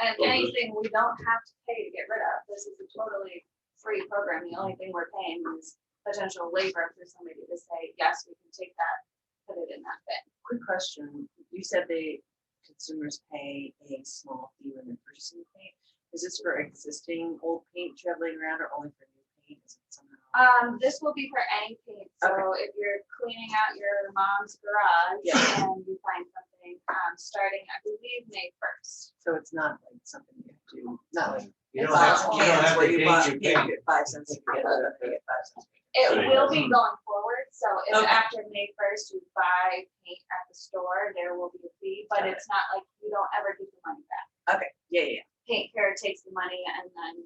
And anything we don't have to pay to get rid of, this is a totally free program. The only thing we're paying is potential labor for somebody to say, yes, we can take that, put it in that bin. Quick question, you said the consumers pay a small fee when they're purchasing paint. Is this for existing old paint traveling around or only for new paint? Is it somehow? This will be for any paint. So if you're cleaning out your mom's garage and you find something, starting, I believe, May 1st. So it's not like something you have to, not like You don't five have, you don't cans have where to you change buy, your you paint. get 5 cents, you get 5 cents. It So you will have- be going forward. So if Okay. after May 1st you buy paint at the store, there will be a fee, but Got it's not like you don't ever get the money back. Okay, yeah. Paint Care takes the money and then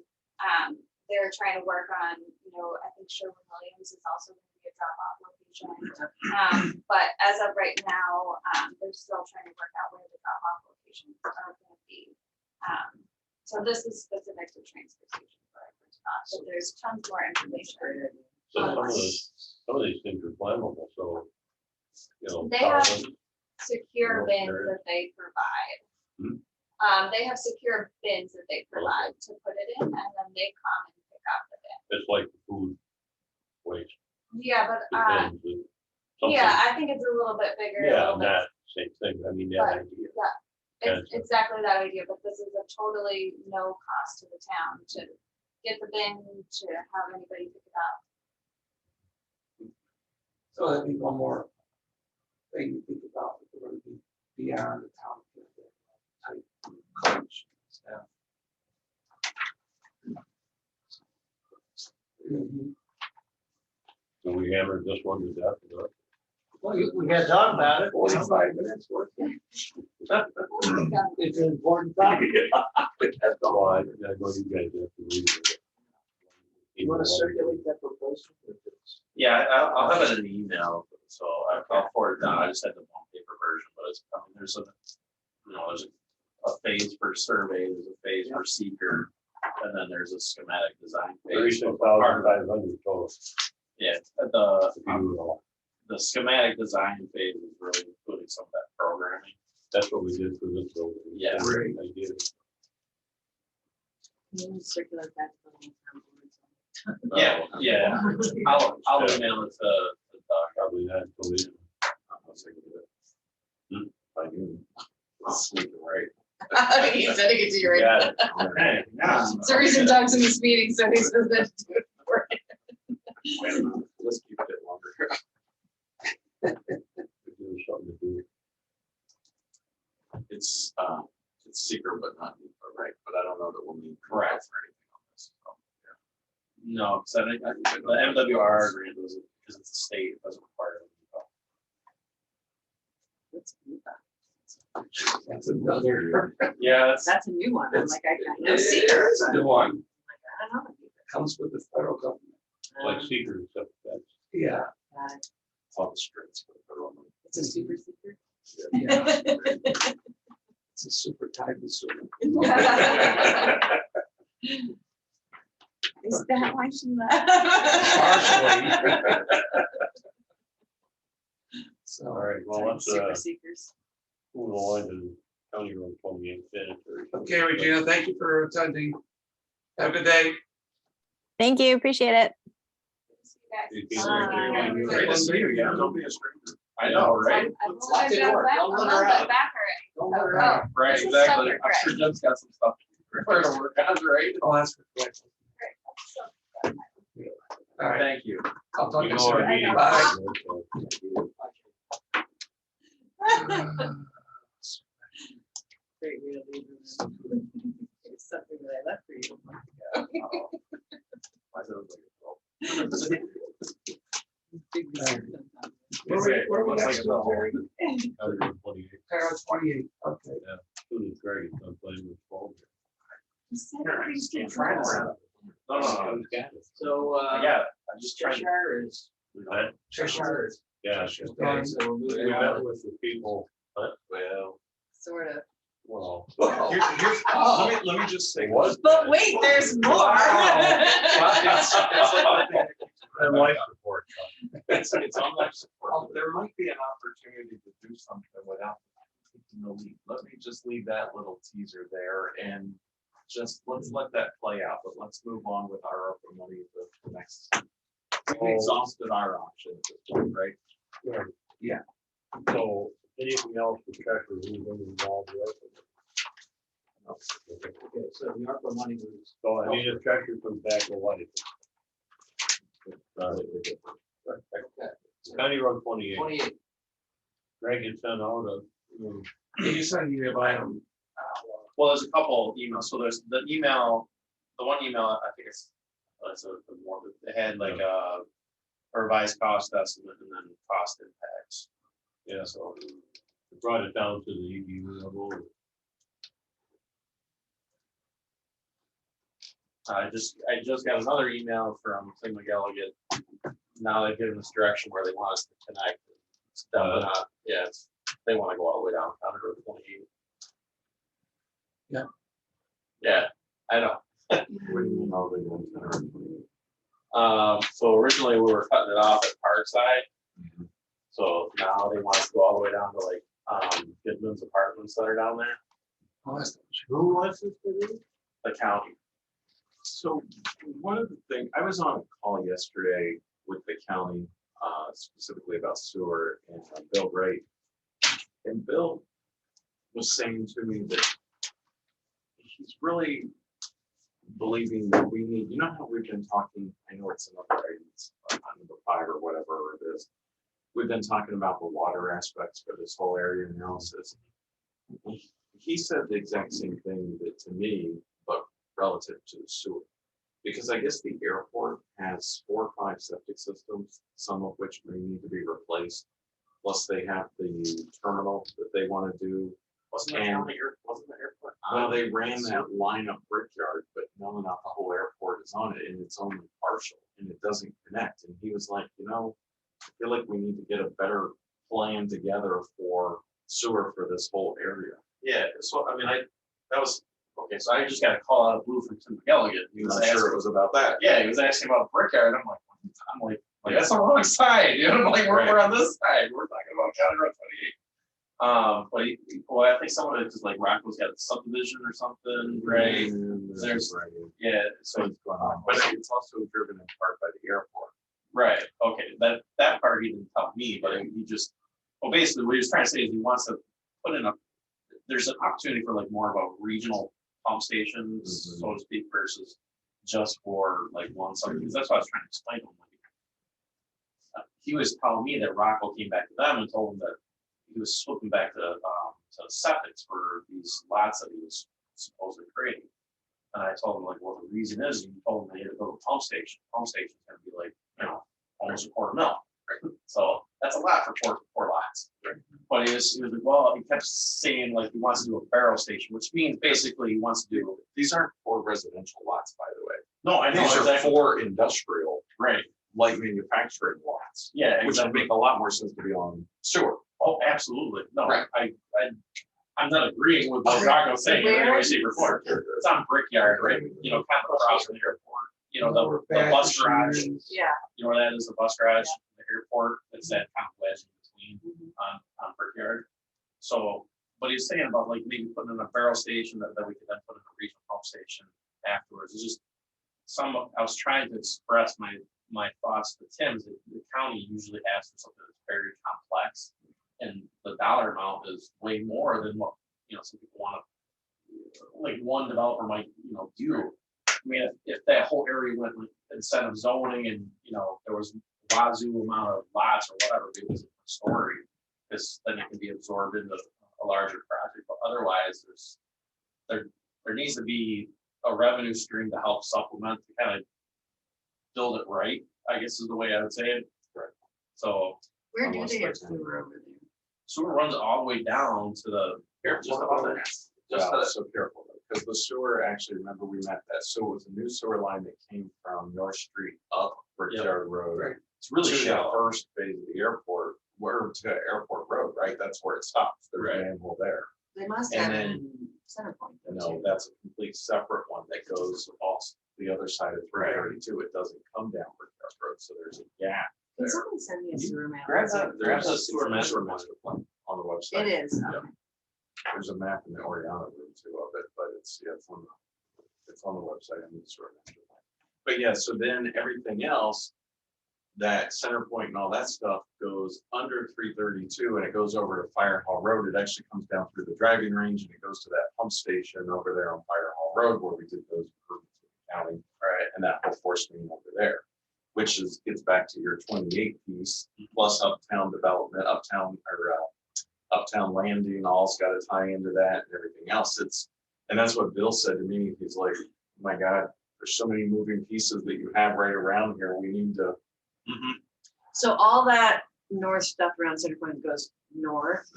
they're trying to work on, I think Sherwin-Williams is also going to be a drop-off location. But as of right now, they're still trying to work out where the drop-off locations are going to be. So this is specific to transfer station, but there's tons more information. So some of these things are flammable, so, They have solvent, secure Well, bins there- that they provide. Hmm. They have secure bins that they provide to put it in, and then they come and pick up the bin. it's like food waste. Yeah, but, the bins, something- yeah, I think it's a little bit bigger. a Yeah, little bit- not same thing, I mean, that But, idea. It's exactly that idea, but this is a totally no cost to the town to get the bin, to have anybody pick it up. So that'd be one more thing to think about, if we're gonna be beyond the town. Type coach staff. Mhm. So we hammered this one to death, Well, we gotta talk about it. 45 minutes worth. It's an important topic. That's all, I gotta go, you guys have to read it. You wanna circulate that proposal? Yeah, I'll have it in an email, so I'll forward it down. I just had the one paper version, but it's, there's there's a phase for survey, there's a phase for seeker, and then there's a schematic design phase. So part of it- 36,500 total. Yeah, the schematic design phase is really including some of that programming. That's what we did for this building. Yeah. Great idea. Can you circulate that to the whole town board? Yeah, I'll email it to Doc. Probably not until we. I do. Sleeping right. He's sending it to you right Yeah. now. It's the reason Doug's in this meeting, so he's supposed to do it for him. Let's keep it longer. There's something to do. It's secret but not need, right? But I don't know that we'll need. Correct. For anything on this. So, yeah. No, because I think the MWR grant doesn't, because it's a state, it doesn't require it. Let's do that. That's another. Yeah, that's, That's a new one. I'm like, I know It's Cedar. a new one. I don't know. Comes with the federal government. Like seeker stuff, that's. Yeah. It's on the streets. But they're on It's a super secret. Yeah. It's a super time consuming. Is that why she left? So. All right, well, let's, Super seekers. move along to County Road 28 sanitary. Okay, Regina, thank you for attending. Have a good day. Thank you, appreciate it. You can- Bye. Great to see you again. Don't be a stranger. I know, right? I've only been back a little bit back Don't already. let her Oh, out. Right, This is exactly. so I'm sure Doug's got some stuff to work on, right? I'll ask for questions. great. All right, Thank you. I'll talk to You you know our soon. meeting. Bye. Great, we're gonna leave them. It's something that I left for you a month ago. Why is it like a Big research on Where are we Looks like next it's to, all- Terry? County Road 28, Carol, 28, okay. soon as Greg is done playing with the phone. that. Try this out. No, So, yeah, I'm just trying. Cheshire is. Huh? Cheshire is. Yeah, Done. Okay, so we're we moving met on. with the people, Well, Sort of. Well, Let me just say. What? But wait, there's more. and life support. It's on life support. There might be an opportunity to do something without taking the lead. Let me just leave that little teaser there and just let's let that play out, but let's move on with our ARPA money the next. We exhausted our options, right? Yeah. So anything else to check or who's involved with? Okay, so the ARPA money was. So I mean, if Treasurer comes back, well, what is it? County Road 28. 28. Greg had sent out a. You said you have item. Well, there's a couple emails. So there's the email, the one email, I think it's the more, it had like a revised cost estimate and then cost impacts. Yeah, so it brought it down to the EDU level. I just got another email from Tim McGilligan. Now they've given us direction where they want us to connect. It's definitely not, yeah, they want to go all the way down County Road 28. Yeah. Yeah, I know. What do you mean all the way down to- So originally we were cutting it off at Parkside. So now they want us to go all the way down to like Goodman's apartments that are down there, Oh, that's- Who was this? the county. So one of the things, I was on a call yesterday with the county, specifically about sewer and Bill Wright. And Bill was saying to me that he's really believing that we need, you know how we've been talking, I know it's another item, it's on number 5 or whatever it is. We've been talking about the water aspects for this whole area analysis. He said the exact same thing that to me, but relative to the sewer. Because I guess the airport has 4 or 5 septic systems, some of which may need to be replaced. Plus they have the terminal that they want to do. Wasn't the county, wasn't the airport? Well, they ran that line up Brickyard, but no, not the whole airport is on it and it's only partial and it doesn't connect. And he was like, you know, I feel like we need to get a better plan together for sewer for this whole area. Yeah, so I mean, that was, okay, so I just got a call out of blue from Tim McGilligan. He was I'm sure it asking, was about that. yeah, he was asking about Brickyard. I'm like, that's the wrong side, you know, I'm like, we're on this side, we're talking about County Road 28. But well, I think some of it is like Rocco's got a subdivision or something, right? There's, yeah, so What's going on, but it's also driven in part by the airport. right, okay, that part he didn't tell me, but he just, well, basically what he was trying to say is he wants to put in there's an opportunity for like more of a regional pump stations, so to speak, versus just for like one side, because that's what I was trying to explain to him. He was telling me that Rocco came back to them and told him that he was swooping back to septics for these lots that he was supposedly creating. And I told him like, well, the reason is, you told him they had to go to a pump station. Pump station's gonna be like, you know, almost $250,000. Right? So that's a lot for four lots. Right? But he was like, well, he kept saying like he wants to do a barrel station, which means basically he wants to do. These aren't 4 residential lots, by the way. No, I know These are exactly. 4 industrial, Right. light manufacturing lots. Yeah, Which would exactly. make a lot more sense to be on sewer. Oh, absolutely. No, Right. I'm not agreeing with what Rocco's saying in any way, shape, or form. It's on Brickyard, right? You know, kind of across from the airport. You know, the bus garage. Yeah. You know where that is, the bus garage, the airport. It's that kind of wedge in between on Brickyard. So, but he's saying about like maybe putting in a barrel station that we could then put in a regional pump station afterwards. It's just I was trying to express my thoughts to Tim. That the county usually asks for something that's very complex, and the dollar amount is way more than what, you know, some people want to, like one developer might, you know, do. I mean, if that whole area went with incentive zoning and, you know, there was wazoo amount of lots or whatever, it was a story, because then it can be absorbed into a larger project. But otherwise, there needs to be a revenue stream to help supplement, to kind of build it right, I guess is the way I would say it. Right. So Where do they have sewer over there? sewer runs all the way down to the just about there. So careful, because the sewer, actually, remember we met that, so it was a new sewer line that came from North Street up Brickyard Road. Right. It's really To the shallow. first phase of the airport, where to Airport Road, right? That's where it stops. There's Right. a manhole there. They must And have it then- in Center Point. though, No, too. that's a complete separate one that goes off the other side of 332. It doesn't come down Brickyard Road, so there's a gap Can there. somebody send me a sewer map? Grab that- grab There's that a sewer sewer map. master plan on the website. It is, Yeah. okay. There's a map in the Oriana room too of it, but it's, yeah, it's on the website. I'm just sort of. But yeah, so then everything else, that Center Point and all that stuff goes under 332 and it goes over to Fire Hall Road. It actually comes down through the driving range and it goes to that pump station over there on Fire Hall Road where we did those improvements with the county, right? And that whole force main over there, which is, gets back to your 28 piece plus uptown development, uptown landing, all's got to tie into that and everything else. And that's what Bill said to me. He's like, my God, there's so many moving pieces that you have right around here. We need to, So all that north stuff around Center Point goes north.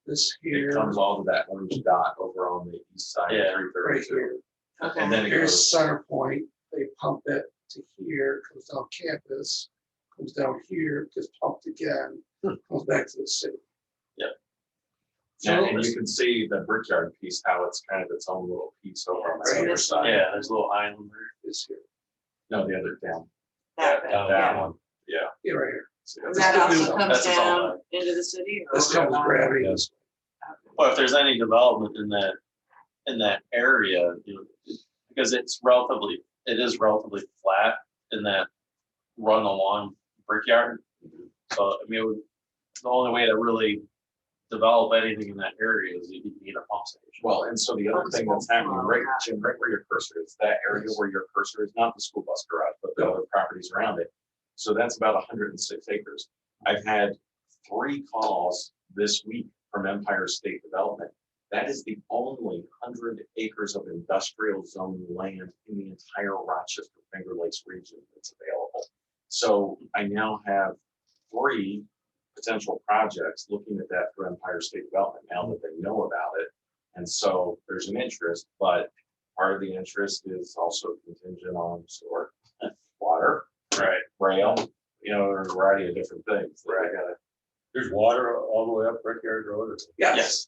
This it here, comes all to that orange dot over on the east side of Yeah, right 332. here. Okay. And then it Here's goes, Center Point, they pump it to here, comes down campus, comes down here, gets pumped again, comes back to the city. yeah, and you can see the Brickyard piece, how it's kind of its own little piece over on the Right other here. side. Yeah, there's a little island there. This here, No, the other down. That bit, down That yeah. one, yeah. yeah, right here. So And that's- that This also is- comes that's its own down line. into the city? or This over comes by- gravity this Well, if there's any development in that area, you know, because it is relatively flat in that run along Brickyard. So, I mean, the only way to really develop anything in that area is you need a pump station. Well, and so the other thing that's happening, right, Jim, right where your cursor is, that area where your cursor is, not the school bus garage, but the other properties around it. So that's about 106 acres. I've had 3 calls this week from Empire State Development. That is the only 100 acres of industrial zone land in the entire Rochester Finger Lakes region that's available. So I now have 3 potential projects looking at that for Empire State Development now that they know about it. And so there's an interest, but part of the interest is also contingent on sewer, water, Right. rail, you know, there's a variety of different things. that I gotta- There's water all the way up Brickyard Road. or- Yes.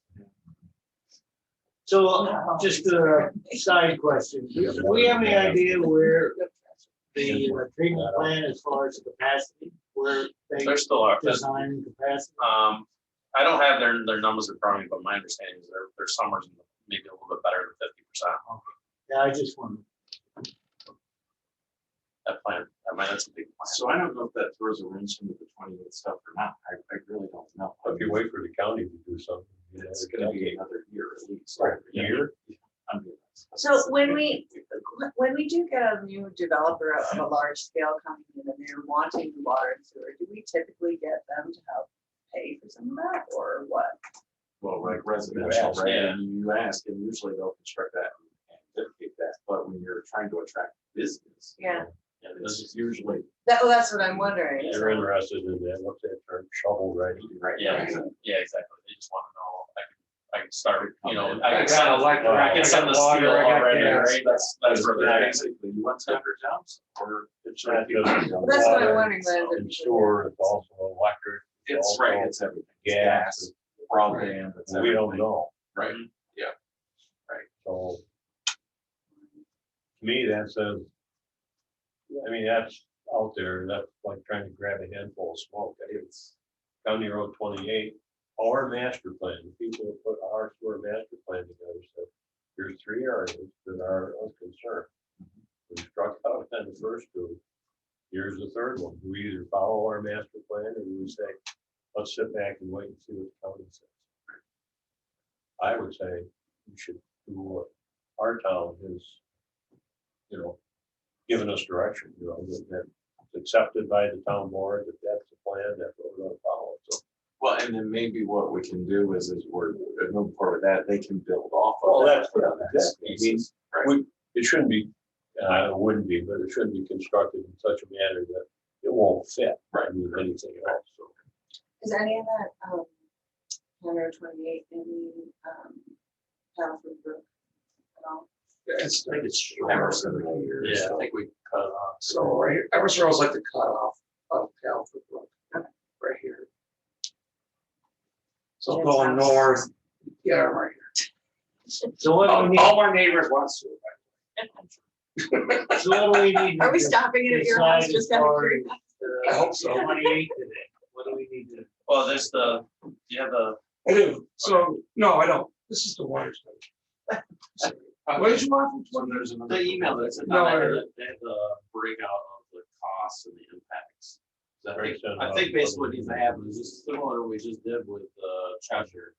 So just a side question. Do we have any idea where the treatment plant as far as capacity, where they There's still are. design capacity? I don't have their numbers in front of me, but my understanding is they're somewhere in maybe a little bit better than 50%. Yeah, I just wondered. That plan, that's a big plan. So I don't know if that throws a wrench into the 28 stuff or not. I really don't know. If you wait for the county to do something. you know, It's gonna be another year at least. Right, a year? I mean, So when we do get a new developer of a large scale coming in and they're wanting water and sewer, do we typically get them to help pay for some of that or what? Well, like residential, ask, right? yeah. And you ask, and usually they'll construct that and dedicate that, but when you're trying to attract business. Yeah. This is usually, That's what I'm wondering. They're interested in that, what's that term, shovel ready? right? Yeah, right. exactly. Yeah, exactly. They just want to know, I can start, you know, Okay. I I can send, got like, I can send the water, steel I got already, gas. right? That's where they're Yeah, at. basically, you want 10 jobs or it should Not be. just That's what I'm wondering, water whether And sewer, it's also electric. It's also right, it's everything. It's gas. gas, broadband, it's We don't everything. know, Right, so. To me, that says, I mean, that's out there, that's like trying to grab a handful of smoke. It's County Road 28, our master plan, people that put our sewer master plan together, so there's 3 areas that are of concern. We struck out on the first 2. Here's the third one. Do we either follow our master plan or do we say, let's sit back and wait and see what the county says? I would say we should do what our town has, you know, given us direction, you know, that it's accepted by the town board, that that's the plan, that's what we're gonna follow, so. well, and then maybe what we can do is we're moving forward with that, they can build off of Well, that. that's, exactly. I mean, Right. it shouldn't be, it wouldn't be, but it shouldn't be constructed in such a manner that it won't fit. Right. With anything else, so. Is any of that, 128 in Paddlefield Brook at all? It's, I think it's Emerson. Yeah, I think we cut it off. so right here, Emerson Road's like the cutoff of Calvert Brook, right here. So Jim's going house. north, Yeah, I'm right So what do we need, All our neighbors want sewer. so what do we need? Are we to stopping it at your house decide just as out of far as curiosity? I hope so. 28 today, what do we need to? Well, there's you have the. I do. So, no, I don't. This is the water study. What did you want from There's another email that's No, I- they have the breakout of the costs and the impacts. So Breaks down I how think the basically what public needs to happen is just similar to what we just did with Treasure.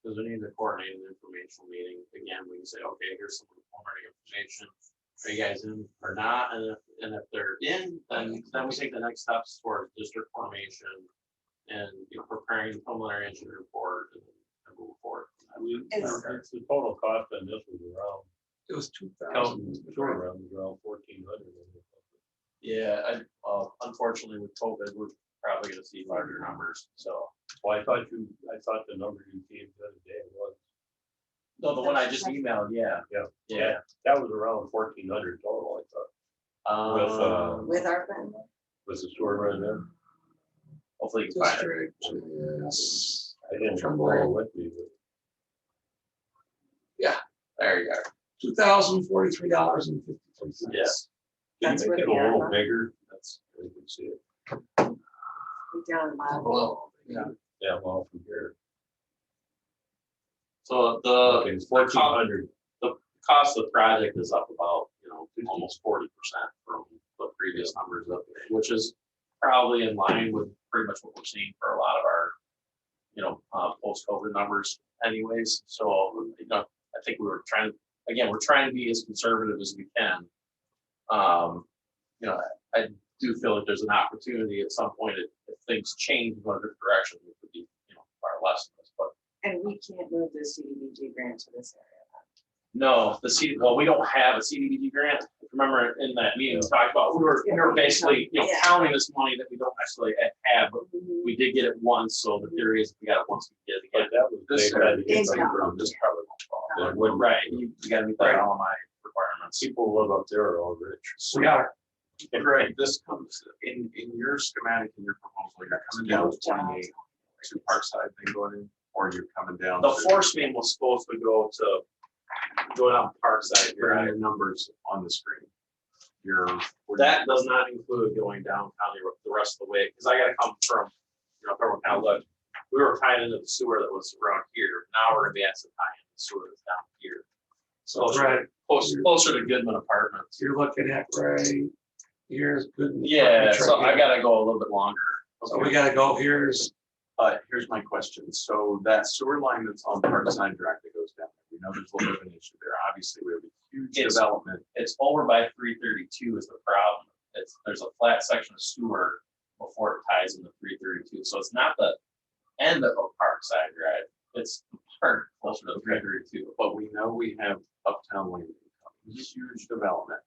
Because we need to coordinate an informational meeting. Again, we can say, okay, here's some preliminary information. Are you guys in or not? And if they're in, then we take the next steps towards district formation and preparing the preliminary engineering report and move forward. It's the total cost on this was around, It was 2,000. around 1,400. Yeah, unfortunately with COVID, we're probably gonna see larger numbers, so. Well, I thought the number you gave the other day was, No, the one I just emailed, yeah. Yeah. Yeah. that was around 1,400 total, I thought, With our friend. with the sewer right there. Hopefully you can find it. District, yes. I didn't Trumbull. bring it with me, but There you go. $2,043.53. Yes. can That's you where make it the a little arrow- bigger? That's, you can see it. Down a mile below. Yeah, well, from here. So Okay, it's 1,400. cost of the project is up about, almost 40% from the previous numbers up there, which is probably in line with pretty much what we're seeing for a lot of our, post-COVID numbers anyways. So, I think we're trying to be as conservative as we can. I do feel like there's an opportunity at some point if things change in a different direction, it could be, far less than this, but. And we can't move the CDBG grant to this area. No, we don't have a CDBG grant. If you remember in that meeting, we talked about, we were basically, Yeah. counting this money that we don't actually have, but we did get it once, so the theory is we got it once, we get it But again. that was, This they had to get Income. something from This this. probably won't fall. It wouldn't- Right, you gotta meet that all my requirements. People who live up there are all rich. Yeah. Greg, this comes in your schematic, in your proposal, you're coming down to 28 to Parkside then going in, or you're coming down. The to- force main was supposed to go down Parkside, Your right? numbers on the screen. Your. That does not include going down County Road the rest of the way, because I gotta come from, from Outlet. We were tied into the sewer that was around here. Now we're gonna be asked to tie in the sewer that's down here. So Brad, Closer to Goodman Apartments. you're looking at right here's good. Yeah, so I gotta go a little bit longer. So we gotta go, here's, Here's my question. So that sewer line that's on Parkside Drive that goes down, we know there's a little bit of an issue there. Obviously, we have a huge It's- development. It's over by 332 is the problem. There's a flat section of sewer before it ties into 332. So it's not the end of Parkside Drive. It's the part closer to 332. But we know we have Uptown Landing, huge development.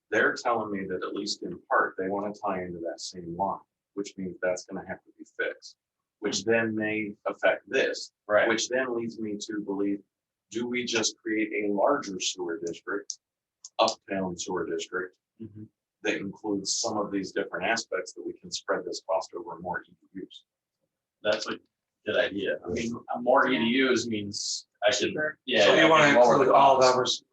They're telling me that at least in part, they want to tie into that same line, which means that's gonna have to be fixed, which then may affect this, Right. which then leads me to believe, do we just create a larger sewer district, Uptown Sewer District, Mhm. that includes some of these different aspects that we can spread this cost over more EUs? That's a good idea. I mean, more EDUs means I should, Cheaper. yeah. so I you wanna can lower the include all cost. numbers.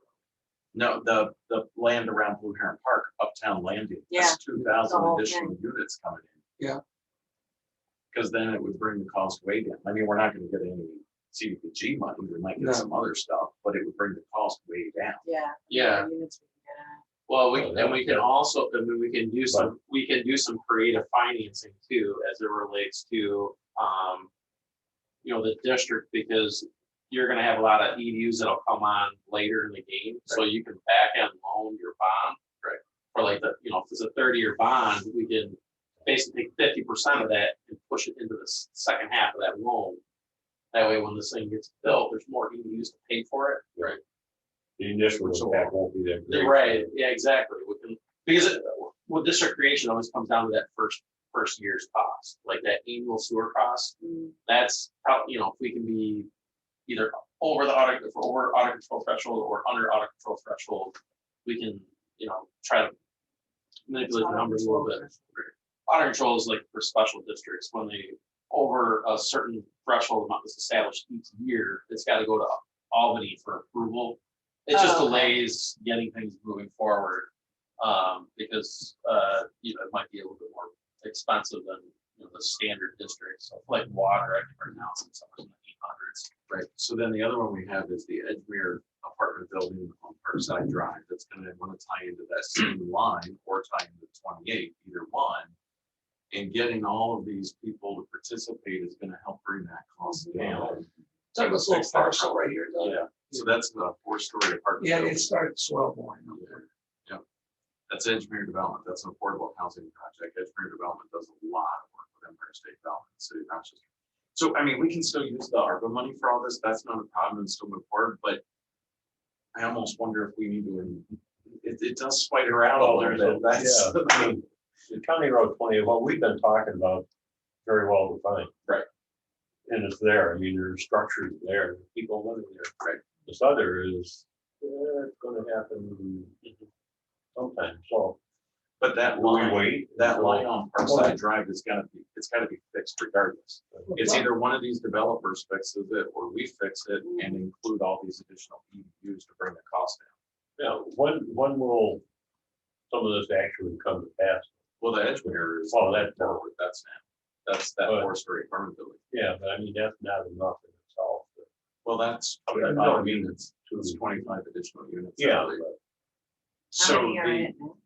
No, the land around Blue Heron Park, Uptown Landing, Yeah, that's 2,000 the whole additional units coming in. Yeah. Because then it would bring the cost way down. I mean, we're not gonna get any CDBG money, we might No. get some other stuff, but it would bring the cost way down. Yeah. Yeah. Units we can get in. Well, Oh, and we can also, we can do some creative financing too, as it relates to, the district, because you're gonna have a lot of EDUs that'll come on later in the game, so you can back end loan your bond. Right. For like if it's a 30-year bond, we can basically take 50% of that and push it into the second half of that loan. That way, when this thing gets built, there's more EDUs to pay for it. Right. The initial impact won't be that great. Right, yeah, exactly. Because with district creation, always comes down to that first year's cost, like that annual sewer cost. Mm. That's how, if we can be either over the audit, if we're over audit control threshold or under audit control threshold, we can, try to manipulate the numbers a little bit. Audit control is like for special districts when they over a certain threshold amount that's established each year, it's gotta go to Albany for approval. It just Oh, okay. delays getting things moving forward, because, it might be a little bit more expensive than, the standard districts, so like water, I think right now it's somewhere in the 800s. Right, so then the other one we have is the Edgemere apartment building on Parkside Drive, that's gonna wanna tie into that same line or tie into 28, either one. And getting all of these people to participate is gonna help bring that cost down. So this little parcel right here, Doug. Yeah, so that's the 4-story apartment. Yeah, building. it started swell boring. Yeah. That's Edgemere Development, that's an affordable housing project, Edgemere Development does a lot of work with Empire State Development, City of Rochester. So, I mean, we can still use the ARPA money for all this, that's not a problem, and still move forward, but I almost wonder if we need to, it does spider out a little bit, that's. I mean, the County Road 20, what we've been talking about, very well defined. Right. And it's there, I mean, there's structures there, people living there. Right. This other is, it's gonna happen sometime, so. But that Will we line, wait? that until- line on Parkside Drive is gonna be, it's gotta be fixed regardless. It's either one of these developers fixes it, or we fix it and include all these additional EUs to bring the cost down. Yeah, when will some of this actually come to pass? Well, the Edgemere is. Well, that- forward, that's now, that's that But- 4-story apartment building. Yeah, but I mean, that's not enough in itself. Well, that's I mean, 25 no, units, it's 25 additional units. Yeah, How How many are in the it now?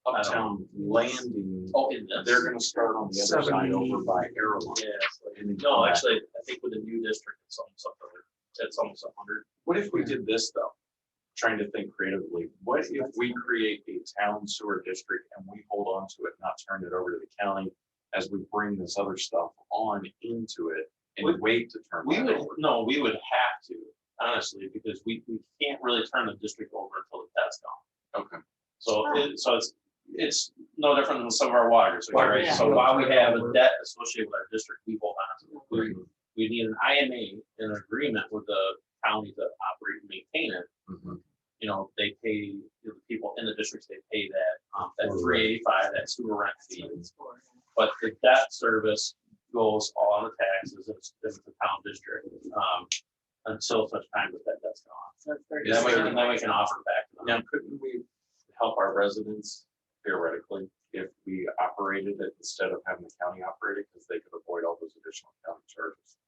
Uptown Landing, Oh, in this. they're gonna start on the other side 70. over by Airline. Yeah, And then no, come back. actually, I think with the new district, it's almost up to, it's almost 100. What if we did this though? Trying to think creatively, what if we create a town sewer district and we hold on to it, not turn it over to the county as we bring this other stuff on into it and wait to turn We it would, over? no, we would have to, honestly, because we can't really turn the district over until the debt's gone. Okay, So it's no different than some of our water. So, Water, right, yeah. so while we have a debt associated with our district, we hold on to it. Right. We need an IMA, an agreement with the county to operate and maintain it. Mhm. They pay, the people in the districts, they pay that Sewer 385, that sewer rent fee. That's what it's for. But the debt service goes all on the taxes, it's the town district, until such time that that debt's gone. So it's Is Then we there- can offer it back to them. Now, couldn't we help our residents theoretically if we operated it instead of having the county operate it, because they could avoid all those additional county charges?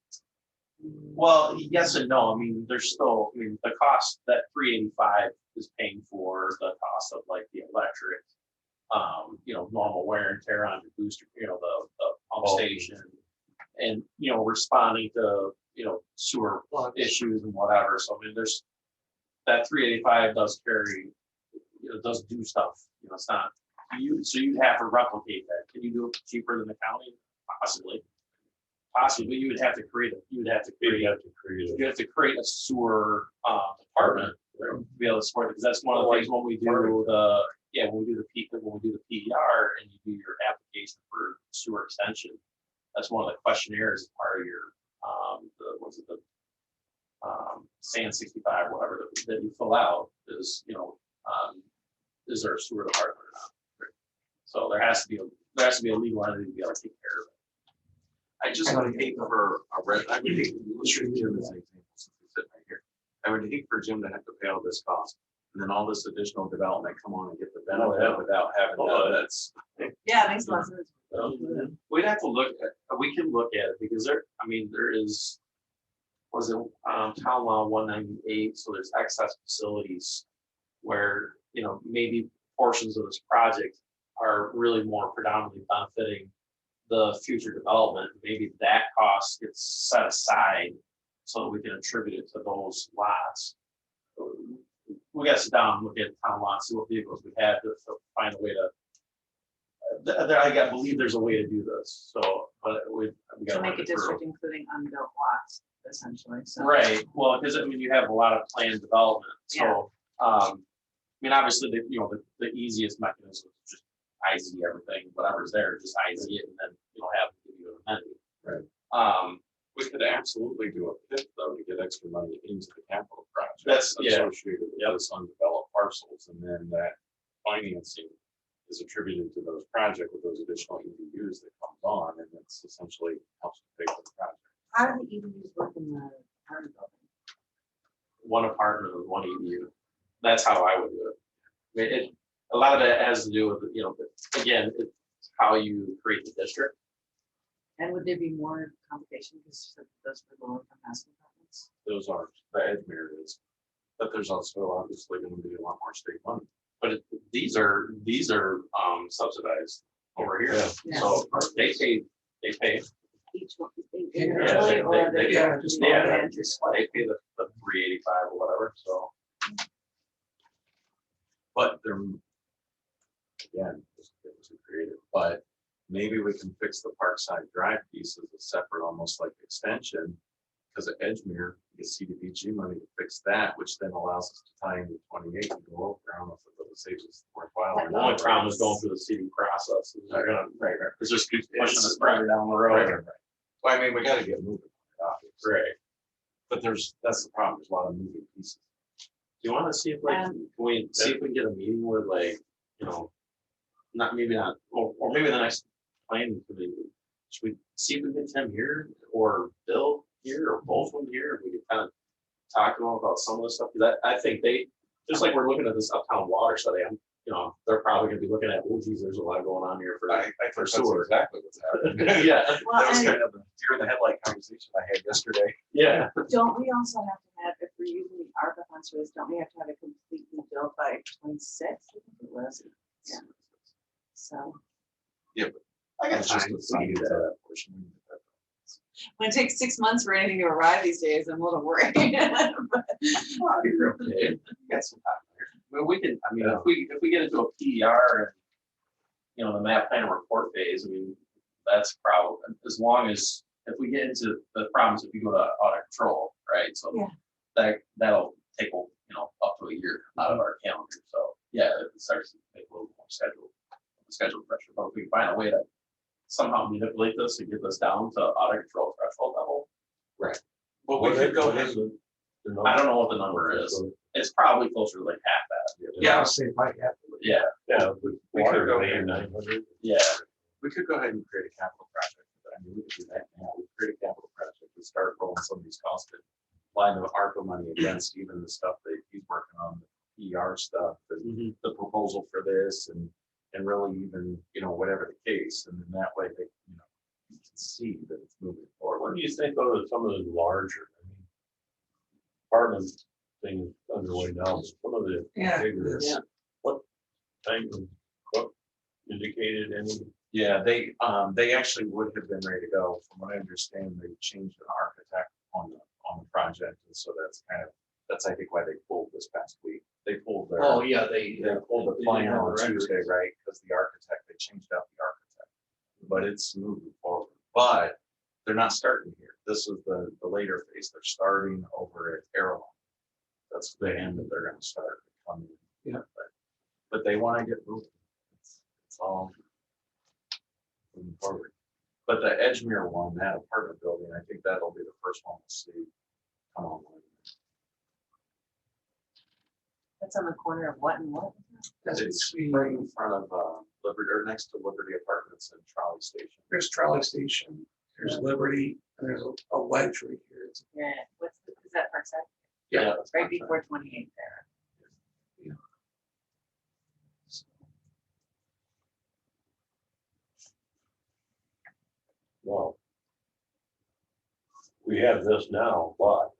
Well, yes and no. I mean, there's still, the cost that 385 is paying for the cost of like the electric, normal wear and tear on the booster, the pump Oh. station. And, responding to, sewer issues and whatever. So I mean, there's, that 385 does carry, does do stuff, it's not, so you'd have to replicate that. Can you do it cheaper than the county? Possibly. Possibly, you would have to create a sewer department to be able to support it, because that's one of the things when we do when we do the PER and you do your application for sewer extension, that's one of the questionnaires as part of your SAN 65, whatever that you fill out is, is there a sewer department or not? So there has to be a legal entity to be able to take care of it. I just would hate for I would hate, let's use Jim as an example, since he's sitting right here. I would hate for Jim to have to pay all this cost, and then all this additional development come on and get the benefit without having that's. Yeah, it makes a lot of sense. We'd have to we can look at it, because there is, town law 198, so there's excess facilities where, maybe portions of this project are really more predominantly benefiting the future development. Maybe that cost gets set aside so that we can attribute it to those lots. We gotta sit down and look at town lots, see what vehicles we have to find a way to, I believe there's a way to do this, so, but we To gotta. make work a it through. district including unbuilt lots, essentially, so. Right, well, because you have a lot of planned development, so, obviously, the easiest mechanism is just IZ everything, whatever's there, just IZ it, and then, have them give you an amendment. Right. We could absolutely do a PIP though to get extra money into the capital project. That's- yeah. Associated with those undeveloped parcels, and then that financing is attributed to those projects with those additional EUs that comes on, and then it's essentially helps to pay for the project. How do the EDUs work in the apartment building? One apartment with one EDU. That's how I would do it. I mean, a lot of that has to do with, again, it's how you create the district. And would there be more complication because those were low income housing apartments? Those are, the Edgemere is, but there's also obviously gonna be a lot more state money. But these are subsidized over here, Yeah. so they pay. Each one, Yeah, individually or they- the. yeah, just Yeah, and just what? They pay the 385 or whatever, so. But they're, again, it was creative, but maybe we can fix the Parkside Drive piece as a separate, almost like extension. Because at Edgemere, you get CDBG money to fix that, which then allows us to tie into 28 and go over. I don't know if it really saves us worthwhile. or The only not. problem is going through the city process. They're gonna, Right. it's just keep pushing It's- us further down the road. Well, I mean, we gotta get moving, obviously. Right. But that's the problem, there's a lot of moving pieces. Do you wanna see if like, can we see if we can get a meeting with like, not, or maybe the next planning committee. Should we see if we can get Tim here or Bill here or both of them here? If we could kind of talk to them about some of the stuff, because I think they, just like we're looking at this uptown water study, they're probably gonna be looking at, oh geez, there's a lot going on here for. I For think that's sewer. exactly what's happening. Yeah, Well, That was and kind of the deer in the headlight conversation I had yesterday. yeah. don't we also have to have, if we're using the ARPA funds for this, don't we have to have it completely built by 26? I think it was. Yeah. So I got It's just time a to side see to that. that portion. when it takes 6 months for anything to arrive these days, I'm a little worried. But- Oh, you're okay. You got some time there. But we can, I mean, if we get into a PER and, the map plan report phase, I mean, that's probably, as long as, if we get into the problems, if you go to audit control, right? So Yeah. that'll take, up to a year out of our calendar. So, yeah, it starts to make a little more schedule pressure. But if we can find a way to somehow manipulate this and get this down to audit control threshold level. But we could go What ahead. is it? The I number? don't know what the number is. It's probably closer to like half that. Yeah, I'll say it might have to. Yeah, Yeah, with We water, could go maybe ahead. 900. yeah. We could go ahead and create a capital project. I mean, we could do that now. We create a capital project and start rolling some of these costs and line the ARPA money against even the stuff that he's working on, the ER stuff, the proposal for this and really even, whatever the case. And then that way they, you can see that it's moving What forward. do you think of some of the larger, apartment things underway now, some of the Yeah, bigger, yeah. what kind of, what indicated any? Yeah, they actually would have been ready to go. From what I understand, they changed an architect on the project. And so that's I think why they pulled this past week. They pulled their. Oh, yeah, they. They pulled the they plan didn't have on the records. Tuesday, right? Because the architect, they changed out the architect. But it's moving forward. But they're not starting here. This is the later phase. They're starting over at Airline. That's the end that they're gonna start coming. Yeah. But they want to get moving. It's all moving forward. But the Edgemere one, that apartment building, I think that'll be the first one we'll see come online. That's on the corner of what and what? That's It's between, right in front of Liberty, or next to Liberty Apartments and Trolley Station. there's Trolley Station, there's Liberty, and there's a wedge right here. It's- Yeah, is that Parkside? Yeah. It's right before 28 there. Well, we have this now, but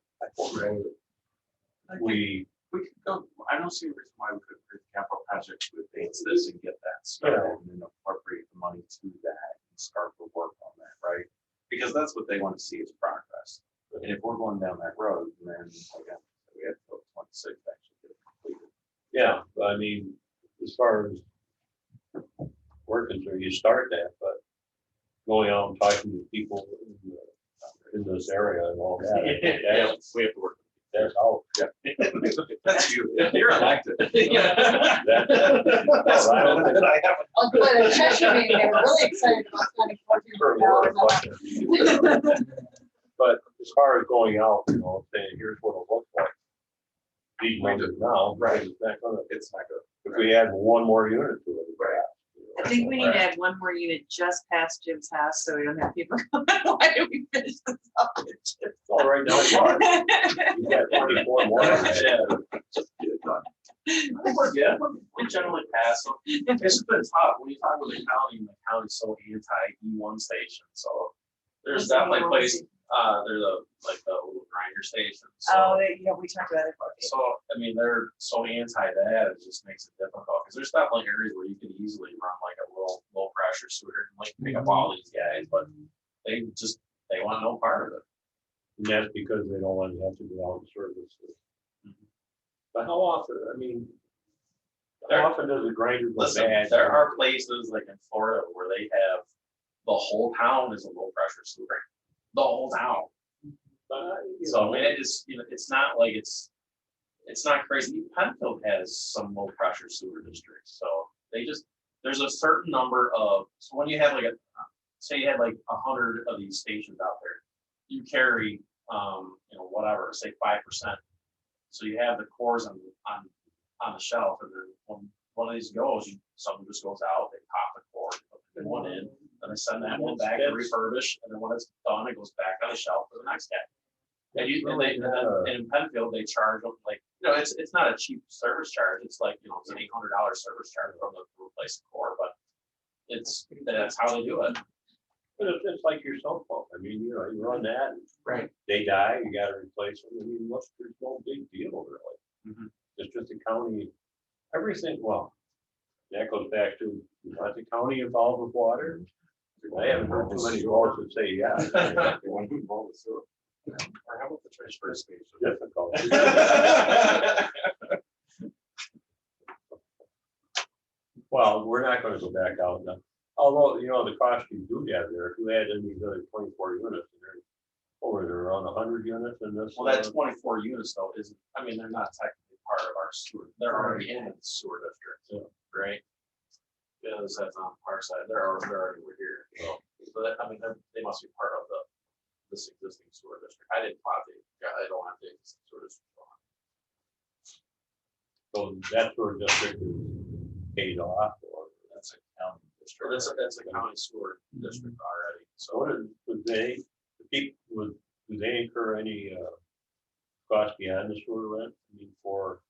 we, We could go, I don't see a reason why we could create a capital project to advance this and get that started and then appropriate the money to that and start the work on that, right? Because that's what they want to see is progress. And if we're going down that road, then again, we have to 26 to actually get it completed. yeah, but I mean, as far as working through, you start that, but going out and talking to people in this area and all that. Yeah, we have to work. That's how. That's you, you're elected. Yeah. That's I don't think- I haven't. Oh, good, at Cheshire meeting, they were really excited about spending $14 But as far as going out, saying, here's what it looks like. These numbers now, right, it's not gonna, It's not good. if we add one more unit to it, I think we need to add one more unit just past Jim's house, so we don't have people going, why did we finish this off at Jim's All right, now, Mark, you got 24 more. Yeah. We're good. We generally pass them. It's just been tough when you talk with the county's so anti E1 station, so there's definitely places, there's like the little grinder station. Oh, So, yeah, we talked about it. so, I mean, they're so anti that, it just makes it difficult, because there's definitely areas where you could easily run like a low pressure sewer, and like pick up all these guys, but they want no part of it. And that's because they don't want to have to go out and service it. But how often, I mean, how often does a grinder go Listen, bad? there are places like in Florida where they have, the whole town is a low pressure sewer, the whole town. So I mean, it is, it's not like it's not crazy. Penfield has some low pressure sewer districts, so there's a certain number of, so when you have like say you had like 100 of these stations out there, you carry, whatever, say 5%. So you have the cores on the shelf, and then when one of these goes, something just goes out, they pop the core, put the new one in, and they send that one back to refurbish, and then when it's done, it goes back on the shelf for the next guy. And in Penfield, they charge them like, it's not a cheap service charge, it's like, it's an $800 service charge from the replace the core, but that's how they do it. But it's like your cell phone. I mean, you run that, and Right. they die, you gotta replace them. I mean, there's no big deal really. Mhm. It's just the county, everything, well, that goes back to, let the county involved with water. I haven't heard too many voices say, yeah. They want to be involved with sewer. Or how about the transfer station? Difficult. Well, we're not gonna go back out now. Although, the cost you do have there, if you add in these other 24 units, there's over there around 100 units in this. Well, that 24 units though isn't, I mean, they're not technically part of our sewer, they're already in the sewer district, right? Because that's on our side, they're already, we're here, so that, I mean, they must be part of this existing sewer district. I didn't plot I don't have the existing sewer district. So that sort of district is paid off, or That's a county district, that's a county sewer district already, so. what is, do they incur any cost beyond the sewer rent? I mean, for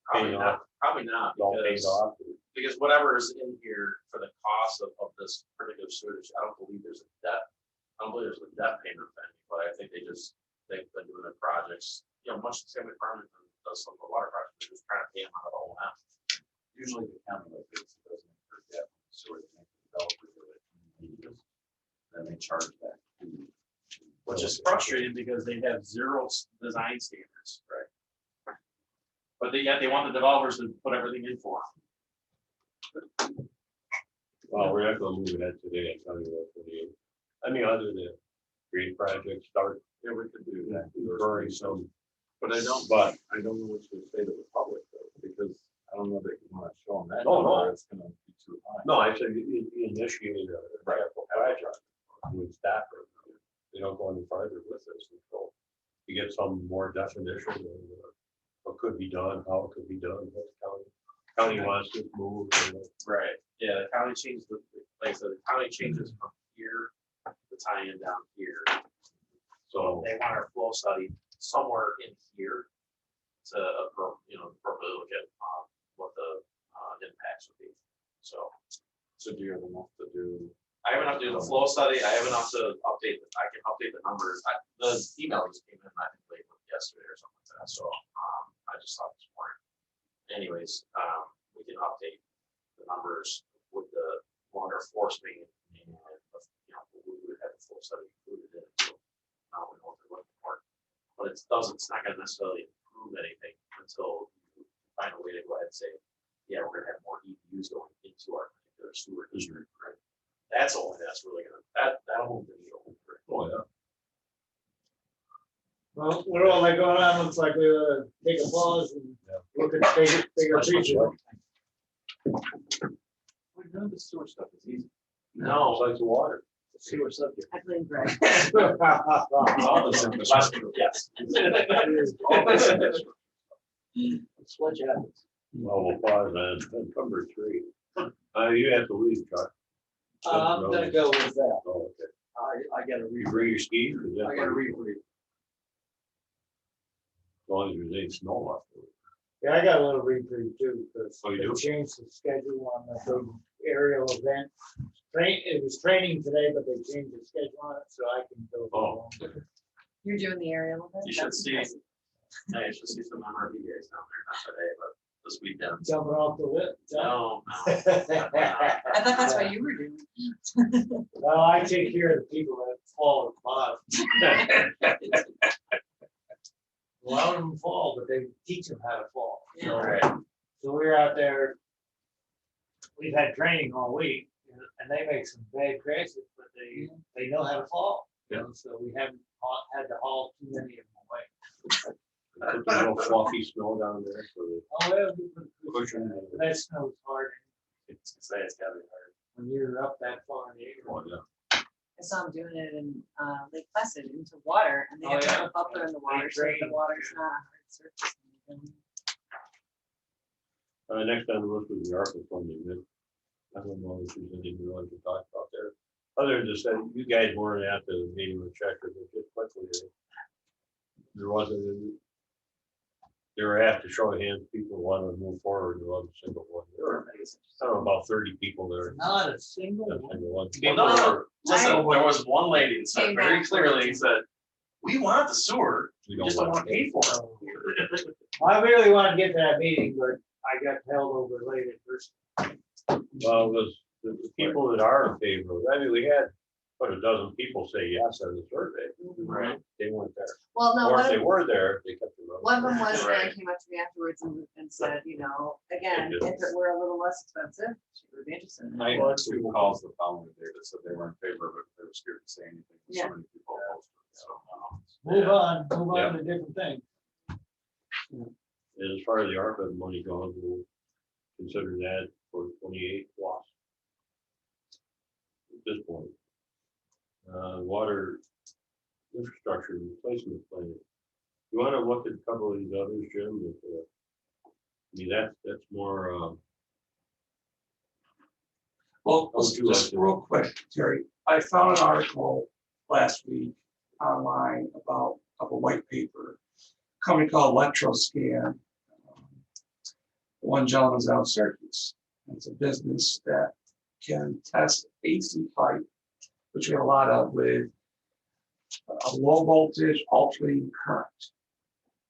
Probably paying not, off, probably not, all paid because, off? because whatever is in here for the cost of this particular sewage, I don't believe there's a debt. I don't believe there's a debt payment thing, but I think they've been doing their projects, much the same way Farmington does some of the water projects, they're just trying to pay them out of the whole house. Usually the county like this doesn't incur debt, so it can develop it. Then they charge that. Which is frustrating because they have zero design standards, right? But yet they want the developers to put everything in for them. Well, we're not gonna move ahead today, I tell you what, I mean, other than green projects start. Yeah, we could do that. Referring some, But I don't know what to say to the public though, because I don't know that you want to show them that. No. number, It's gonna be too high. no, I said you initiate a project with Stafford. They don't go any farther with this until you get some more definition of what could be done, how it could be done, what the county wants to move. Right. Yeah, the county changed the county changes from here, the tie-in down here. So they want our flow study somewhere in here to, appropriately look at what the impacts would be. So So do you have enough to do? I have enough to do the flow study. I have enough to update, I can update the numbers. The email just came in, I think late yesterday or something like that. So I just saw it this morning. Anyways, we can update the numbers with the longer force main and, we would have the flow study included in it. So now we know what they're looking for. But it's not gonna necessarily improve anything until you find a way to go ahead and say, yeah, we're gonna have more EUs going into our particular sewer district, right? That's the only that's really gonna, that'll move the needle. Oh, yeah. Well, with all that going on, looks like we ought to take a pause and look at the bigger picture. None of the sewer stuff is easy. No, Besides the water. Sewer subject. I blame Greg. all the infrastructure, yes. Sledgehammers. Well, we'll pause on number 3. You have to leave, Chuck. I'm gonna go with that. Oh, okay. I gotta You bring your skis? or is that- I gotta read. As long as there's any snow left. Yeah, I got a little reprieve too, because Oh, you they do? changed the schedule on the big aerial event. It was training today, but they changed the schedule on it, so I can go. Oh. You're doing the aerial event? You should That's see, impressive. I should see some MRV guys down there, not today, but this weekend. Jumping off the lip. No, I thought that's what you were doing. Well, I take care of the people that fall at the bottom. A lot of them fall, but they teach them how to fall. Yeah. So, Right. so we were out there. We've had training all week, and they make some bad crashes, but they know how to fall. You know, so we haven't had to haul too many of them away. Put the little fluffy snow down there for the Oh, well, we put cushion. but that snow's hard It's gotta be hard. when you're up that far in the air. Oh, yeah. I saw them doing it in Lake Placid into water, and they Oh, have yeah. a bubbler in the water, so that the train. water's not a hard surface. Next on the list was the ARPA funding. I don't know if there's anything you want to talk about there. Other than just that, you guys weren't at the meeting with Checker, but just quickly, there wasn't, they were asked to show of hands, people wanted to move forward, there wasn't a single one. There were, I don't know, about 30 people there. Not a single Not a one. single one. Well, no, listen, there was one lady that said Came very back. clearly, said, we want the sewer, We we just don't want to pay for it. I really wanted to get to that meeting, but I got held over late at first. Well, the people that are in favor, I mean, we had, what, a dozen people say yes on the survey. Right. They weren't there. Well, no, Or one if they of, were there, they kept their. one of them was, Right. and came up to me afterwards and said, you know, again, They if did. it were a little less expensive, she would be interested in I it. had 2 calls the following day that said they were in favor, but they were scared to say anything. Yeah. So many people opposed it, so. Move on Yeah. to different things. And as far as the ARPA money goes, we'll consider that for 28 plus. At this point. Water infrastructure replacement plan. You wanna look at a couple of these others, Jim? I mean, that's more, Well, Oh, do just that. real quick, Terry, I found an article last week online about, of a white paper, a company called ElectroScan. One gentleman's out of Syracuse. It's a business that can test AC pipe, which we have a lot of, with a low voltage alternating current.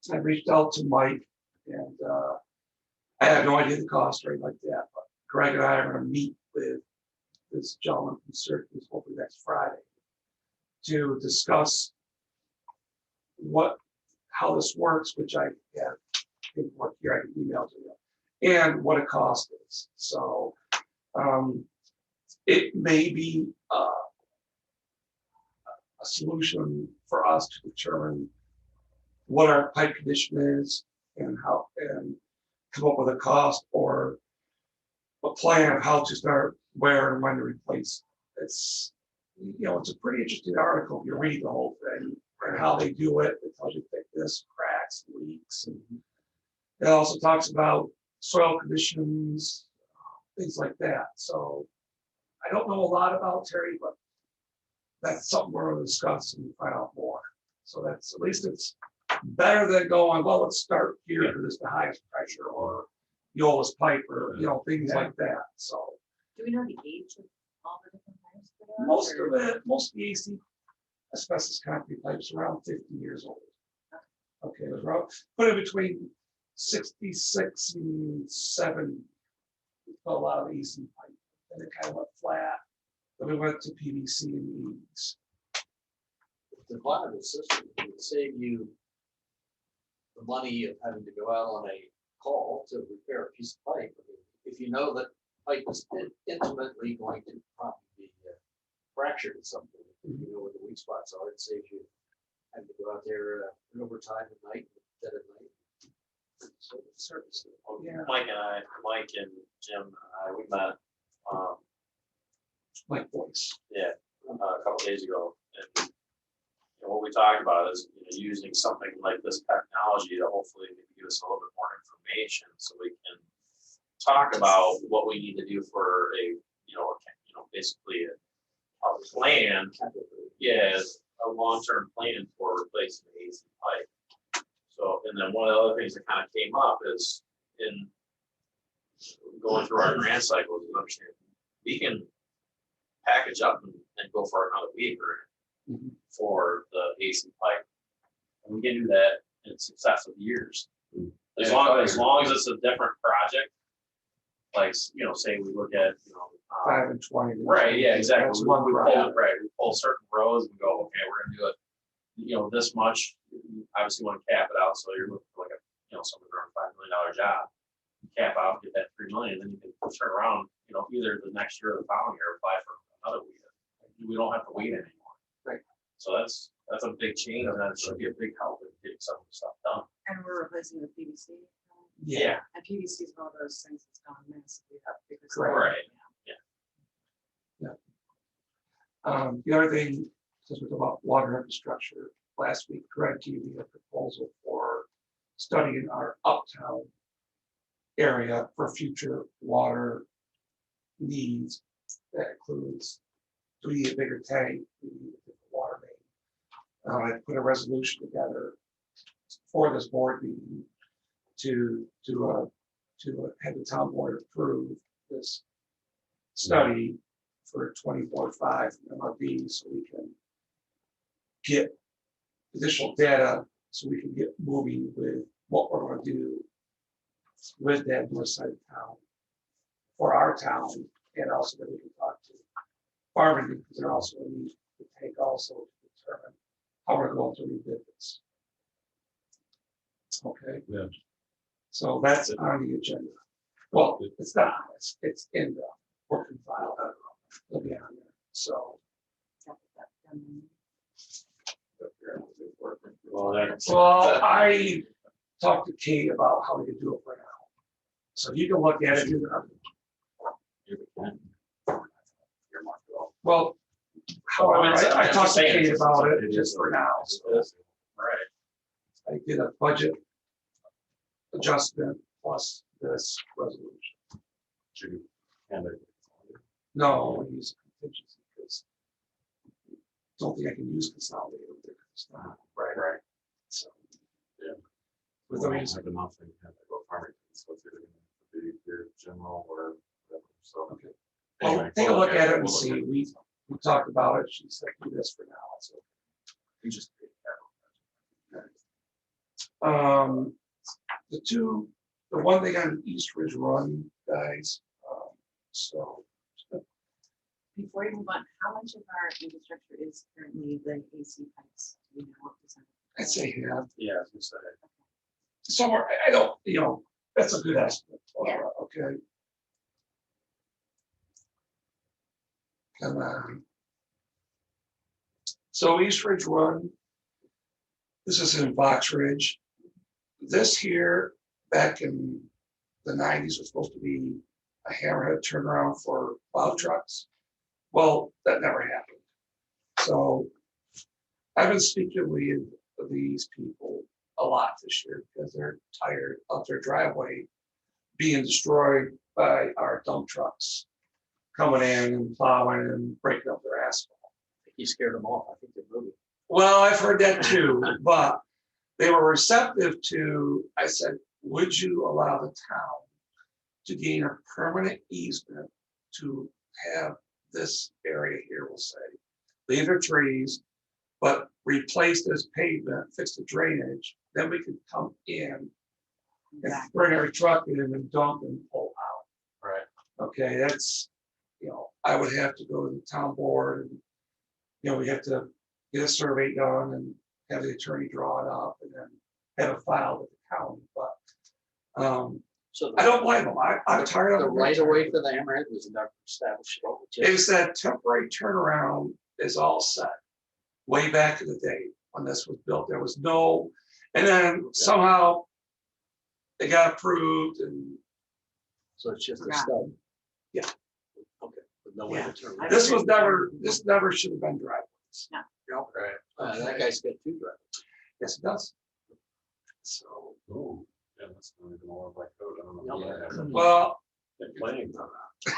So I reached out to Mike, and I have no idea the cost or anything like that, but Greg and I are gonna meet with this gentleman from Syracuse, hopefully next Friday, to discuss how this works, which I have paperwork here, I can email to you, and what it cost is. So it may be a solution for us to determine what our pipe condition is and come up with a cost or a plan of how to start, where and when to replace. It's a pretty interesting article. If you read the whole thing and how they do it, it tells you thickness, cracks, leaks, and it also talks about soil conditions, things like that. So I don't know a lot about Terry, but that's something we're going to discuss and find out more. So that's, at least it's better than going, well, let's start here because it's the highest pressure, or the oldest pipe, or things like that. So Do we know the age of all the different pipes? that are out most there? of the AC asbestos concrete pipes are around 50 years old. Okay, it was around, put it between 66 and 70. A lot of AC pipe, and it kind of went flat. Then we went to PVC in the 80s. The climate system would save you the money of having to go out on a call to repair a piece of pipe. I mean, if you know that pipe is intimately going to probably be fractured at some point, you know where the weak spots are, it saves you having to go out there in overtime at night, dead at night. So it's service. Yeah. Mike and Jim, we met, Like voice. a couple days ago, and what we talked about is using something like this technology to hopefully maybe give us a little bit more information, so we can talk about what we need to do for basically a plan. Yeah, a long-term plan for replacing the AC pipe. So, and then one of the other things that kind of came up is in going through our grant cycles, is understanding we can package up and go for another week or for the AC pipe. And we can do that in successive years. As long as it's a different project, like, say we look at, 5 and 20. right, yeah, exactly. That's one We project. pull certain rows and go, okay, we're gonna do it, this much. You obviously want to cap it out, so you're looking for like somewhere around $5 million job. Cap out, get that 3 million, then you can turn around, either the next year or the following year, apply for another week. We don't have to wait anymore. Right. So that's a big change, and that should be a big help in getting some of the stuff done. And we're replacing the PVC. Yeah. And PVC is one of those things that's gone massively up because. Correct. Right. The other thing, since we talked about water infrastructure, last week, Greg gave me a proposal for studying our uptown area for future water needs. That includes, do we need a bigger tank, do we need a different water main? I put a resolution together for this board meeting to have the town board approve this study for 24/5 MRB, so we can get additional data, so we can get moving with what we're going to do with that north side of town for our town, and also that we can talk to farming, because they're also going to need to take also to determine how we're going to rebid this. Okay. Yeah. So that's on the agenda. Well, it's not, it's in the working file. It'll be on there, so. Well, I talked to Kate about how we could do it right now. So you can look at it. Well, however, I talked to Kate about it just for now. So Right. I did a budget adjustment plus this resolution. No, I use contingency because don't think I can use consolidated with it. It's not right. So. Yeah. With We the don't reason. have enough and have to go farming, so it's either gonna be your general or whatever, so. Okay. Well, Anyway, take a we'll look at it and we'll see. look at We talked about it. She said do this for now. So. You just. The one thing on East Ridge Run, guys. So. Before you move on, how much of our infrastructure is currently the AC pipes? Do you know what percent? I'd say half. Yeah, I was gonna say. Somewhere, I don't, that's a good estimate. Yeah. Okay. Come on. So East Ridge Run, this is in Box Ridge. This here, back in the 90s, was supposed to be a hammerhead turnaround for plow trucks. Well, that never happened. So I've been speaking with these people a lot this year because they're tired of their driveway being destroyed by our dump trucks coming in and plowing and breaking up their asphalt. You scared them off. I think they're moving. Well, I've heard that too, but they were receptive to, I said, would you allow the town to gain a permanent easement to have this area here, we'll say, leave their trees, but replace this pavement, fix the drainage, then we could come in and bring our truck in and dump and pull out. Right. Okay, that's, I would have to go to the town board and, we have to get a survey done and have the attorney draw it up and then have it filed with the county, but So I don't blame them. I'm tired of the it. right of way for the hammerhead was never established. at all. Is that temporary turnaround is all set. Way back in the day when this was built, there was no, and then somehow they got approved and So it's just a Forgot. stub. Yeah. Okay, with no way to turn. I this agree. this never should have been driveways. Right. That guy's got two drivers. Yes, it does. So, Oh, yeah, that's not even all of my code. I don't know. Yeah. Yeah. well, Been planning on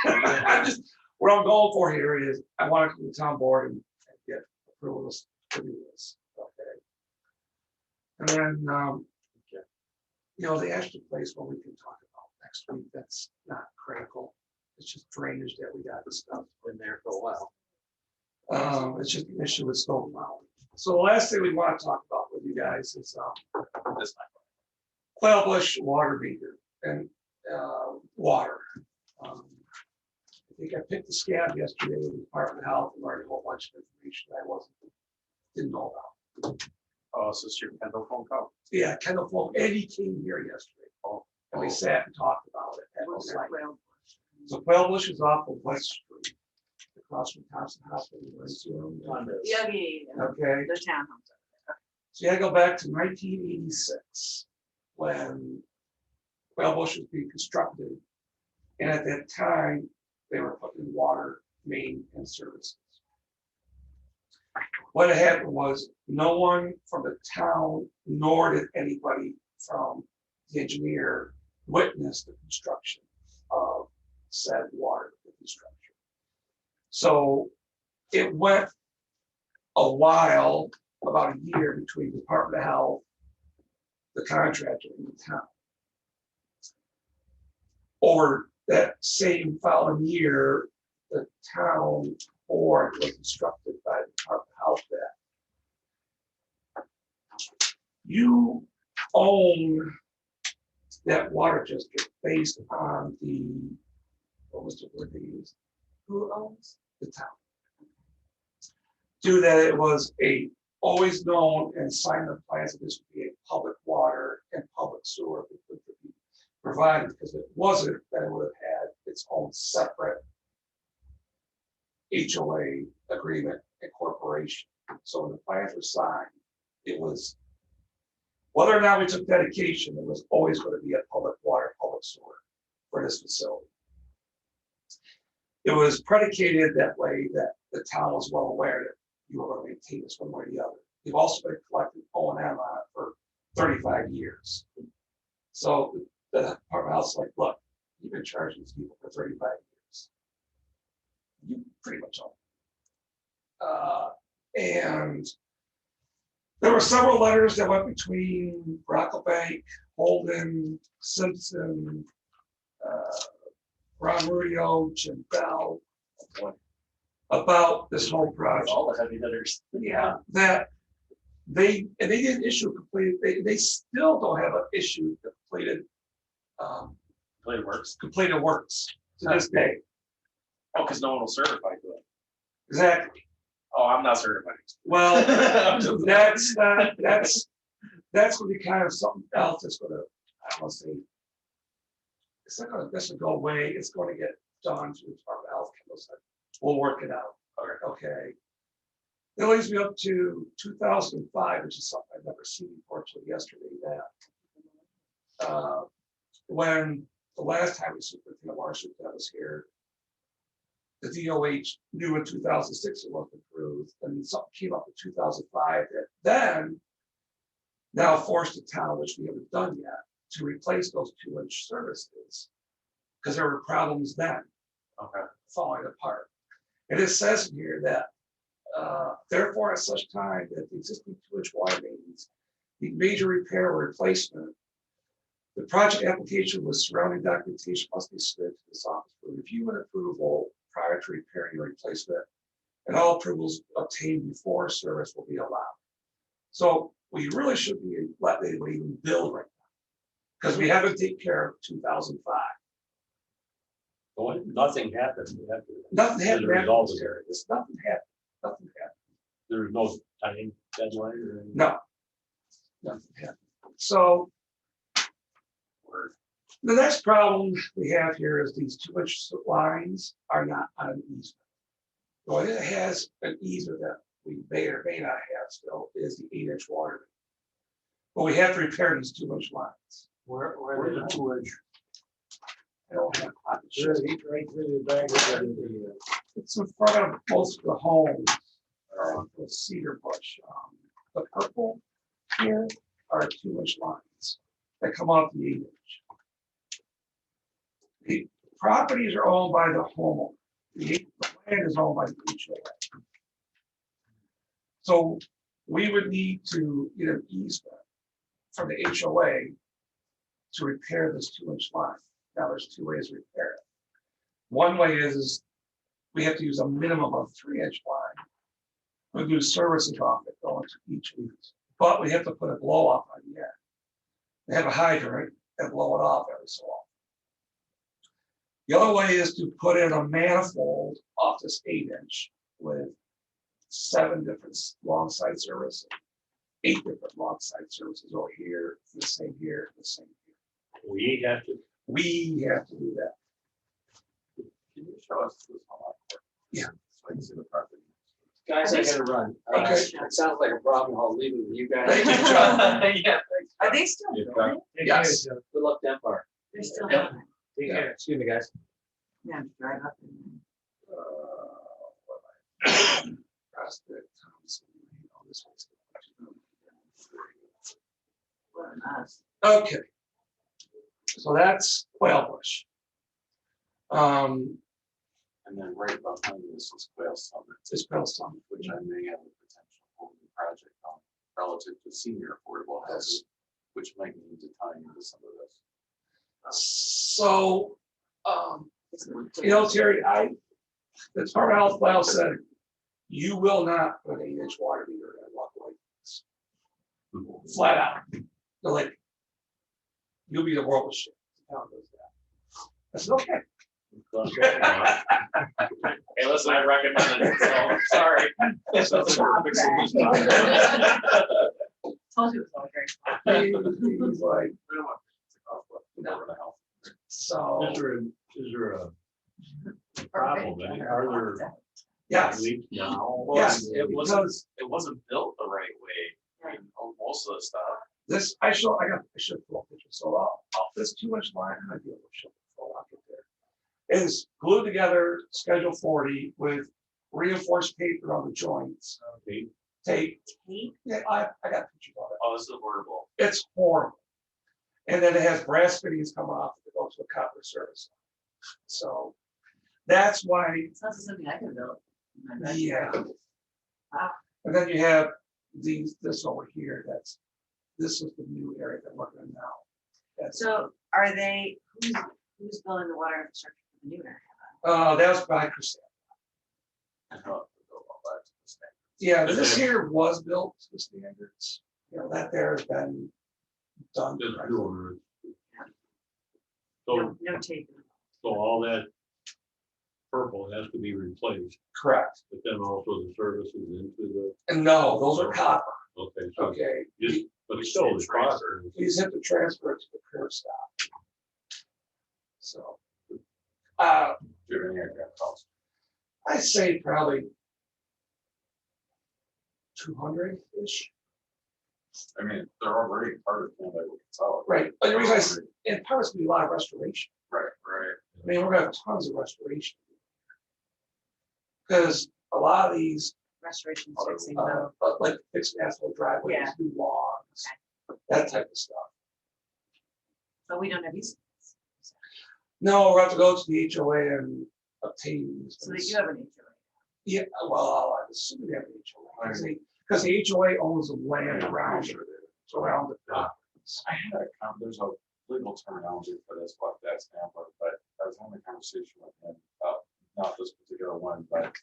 I just, what I'm going for here is, I want to come to the town board and get approval to do this, okay? And then, you know, the Ashton Place one we can talk about next week, that's not critical. It's just drainage that we got and stuff. Been there for a while. It's just an issue with stone mountain. So the last thing we want to talk about with you guys is, This Quail Bush water meter and, water. I think I picked the scab yesterday with the Department of Health and learned a whole bunch of information didn't know about. Oh, so it's your Kendall phone call? Yeah, Kendall Folk, Eddie came here yesterday. And we sat and talked about it. at What's the that site. rail? So Quail Bush is off of West Street, across from Thompson Hospital. Yuggy, Okay, the townhomes. so you gotta go back to 1986, when Quail Bush was being constructed. And at that time, they were putting water main and services. What had happened was, no one from the town, nor did anybody from the engineer witness the construction of said water infrastructure. So it went a while, about a year, between Department of Health, the contractor, and the town. Over that same following year, the town board was instructed by the Department of Health that you own that water district based on the, what was the word they used? Who owns? The town. Do that, it was always known and signed the plans that this would be a public water and public sewer that would be provided, because if it wasn't, then it would have had its own separate HOA agreement and corporation. So when the plans were signed, it was, whether or not we took dedication, it was always going to be a public water, public sewer for this facility. It was predicated that way that the town was well aware that you were going to maintain this one way or the other. You've also been collecting O&M on it for 35 years. So the Department of Health's like, look, you've been charging these people for 35 years. You pretty much own it. And there were several letters that went between Brocklebank, Holden, Simpson, Ron Murillo, Jim Bell, about this whole project. All the heavy hitters. Yeah, that they didn't issue a completed, they still don't have an issue completed, Play works. completed works to this day. Oh, because no one will certify to it. Exactly. Oh, I'm not certified. Well, that's going to be kind of something else that's going to, I don't want to say, it's not going to necessarily go away. It's going to get done through the Department of Health. We'll work it out. Okay. That leads me up to 2005, which is something I've never seen before until yesterday. That when the last time the superintendent water superintendent was here, the DOH knew in 2006 it wasn't approved, and something came up in 2005 that then now forced the town, which we haven't done yet, to replace those 2-inch services because there were problems then. Okay. Falling apart. And it says in here that therefore at such time that the existing 2-inch water mains need major repair or replacement, the project application with surrounding documentation must be submitted to this office for review and approval prior to repairing or replacement, and all approvals obtained before service will be allowed. So we really should be let anybody even build right now, because we haven't taken care of 2005. Well, nothing happened. Nothing happened. As a result of it. It's nothing happened. Nothing happened. There's no time deadline or anything. No. Nothing happened. So the next problem we have here is these 2-inch lines are not on an easement. So it has an easement that we may or may not have still is the 8-inch water main. But we have to repair these 2-inch lines. Where are the 2-inch? I don't have copies. Right through the back of the, It's in front of most of the homes, the cedar bush. The purple here are 2-inch lines that come off the 8-inch. properties are owned by the homeowner. The land is owned by the HOA. So we would need to get an easement from the HOA to repair this 2-inch line. Now, there's 2 ways to repair it. One way is we have to use a minimum of 3-inch line. We do services off it going to each of these, but we have to put a blow off on the end. They have a hydrant and blow it off every so often. The other way is to put in a manifold off this 8-inch with 7 different long side services, 8 different long side services over here, the same here, the same here. We have to, We have to do that. Can you show us this on? Yeah. So I can see the property. Guys, I gotta run. Okay. It sounds like a problem. I'll leave it with you guys. Thank you, John. Yeah, thanks. Are they still Yeah, building? Yes. Good luck, that part. They're still Yep. building. Take care. Excuse me, guys. Yeah, drive up and. Prospect, Thompson, all this one's- What a mess. Okay. So that's Quail Bush. And then right behind this is Quail Summit, It's Quail Summit. which I may have a potential home project on relative to senior affordable housing, which might need to tie into some of this. So, you know, Terry, the Department of Health file said, you will not put an 8-inch water meter in a walkway. Flat out. They're like, you'll be the world of shit. The town does that. I said, okay. Hey, listen, I recommend it, so, sorry. So, Told you it was all very. he's like, We don't want to cost what, Department of Health. so, is there a problem? I mean, are there yes, leaks now? Well, Yes, it because- wasn't built the right way, I mean, most of the stuff. this, I should pull a picture. So off this 2-inch line, I deal with shit. I'll get there. Is glued together, Schedule 40 with reinforced paper on the joints. Okay. Tape. Tape? Yeah, I got pictures of it. Oh, this is horrible. It's horrible. And then it has brass fittings come off that go to a copper service. So that's why, It's not something I can build. in my yeah. backyard. Wow. And then you have this over here, this is the new area that we're in now. That's, So are they, who's building the water infrastructure for the new area? that was by Chris. I know, go all back to the standard. Yeah, this here was built to the standards. You know, that there has been done. Just correctly. doing it. No, So, no tape. so all that purple has to be replaced, Correct. but then also the services into the, And no, those are copper. okay, so Okay. just, but still the copper. You just have to transfer it to the curb stop. So, Do you have any idea cost? I say probably 200-ish. I mean, they're already part of Canada Consolidated. Right, but the reason I say, and part of it's gonna be a lot of restoration. Right, right. I mean, we're gonna have tons of restoration. Because a lot of these, Restoration fixing them. like fixed asphalt driveways, Yeah. new lawns, that type of stuff. But we don't have these. No, we'll have to go to the HOA and obtain these. So that you have an HOA. Yeah, well, I'm assuming they have an HOA, because the HOA owns the land around it, around the properties. I had there's a legal terminology for this, what that's now, but I was having a conversation with him about, not this particular one, but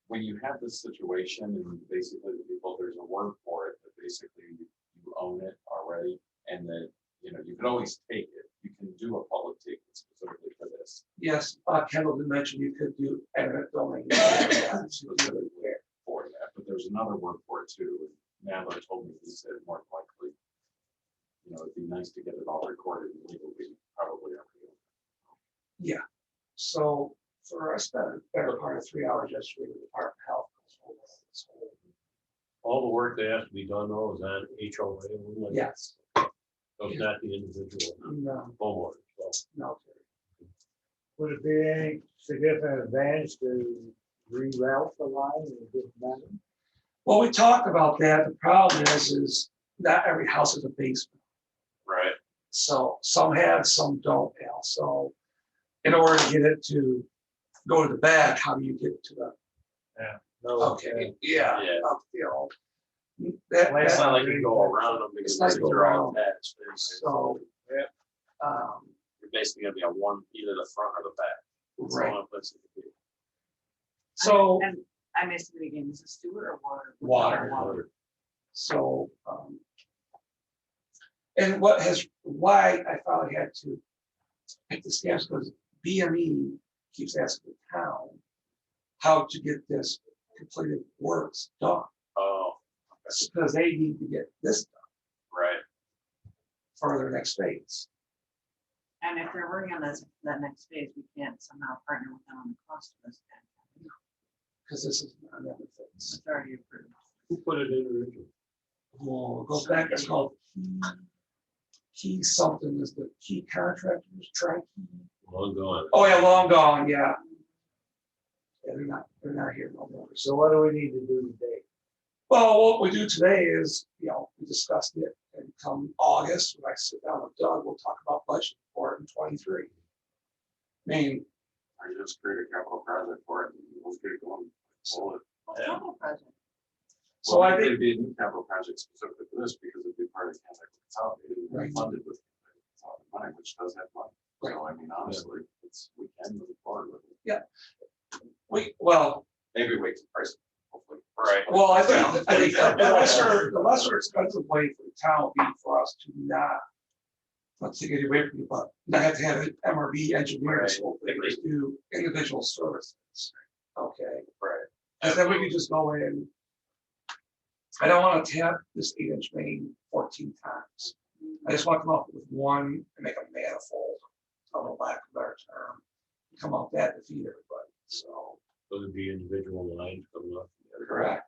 when you have this situation and basically the people, there's a word for it, that basically you own it already, and that, you know, you can always take it. You can do a public take specifically for this. Yes, Kendall did mention you could do eminent domain. For that, but there's another word for it too. Nadler told me, he said more than likely, you know, it'd be nice to get it all recorded and legally, probably. So I spent a better part of 3 hours yesterday with the Department of Health. All the work that has to be done though is on HOA. only. Yes, So it's not the individual no, homeowner, so. no. Would it be any significant advantage to reroute the line in a different manner? Well, we talked about that. The problem is not every house is a basement. Right. So some have, some don't now. So in order to get it to go to the back, how do you get to the, okay, yeah, Yeah. you know. That, It's that, not like you go around them because It's not go they're all around. attached. so. You're basically gonna be on one, either the front or the back. It's the Right, only place it could be. so, And I missed it again, is it sewer or water? Water. so, and why I finally had to pick the stamps, because BME keeps asking the town how to get this completed works done, Oh, because they need to get this done right. for their next phase. And if they're working on that next phase, we can't somehow partner with them on the cost of this. Because this is another phase. It's already approved. Who put it in originally? Well, it goes back, it's called Key something, is the key contractors, Tri-Key. Long gone. Oh, yeah, long gone, yeah. Yeah, they're not here no more. So what do we need to do today? Well, what we do today is, you know, we discussed it, and come August, when I sit down with Doug, we'll talk about budget for it in 23. I mean, I just create a capital project for it, and we'll get it going. So What's the capital project? so I think, it'd be a new capital project specifically for this, because it'd be part of the consolidated, Right. and funded with consolidated money, which does have money. Right. So I mean, honestly, we can move forward with it. well, Maybe wait till price, hopefully. Right. well, I think the lesser expensive way for the town would be for us to not, let's take it away from you, but not have to have an MRB engineers, Right. hopefully, just do individual services. Okay, Right. and then we can just go in. I don't want to tap this 8-inch main 14 times. I just want to come up with one and make a manifold, of a lack of a better term. Come up that, defeat everybody, so. So there'd be individual lines coming up. Correct.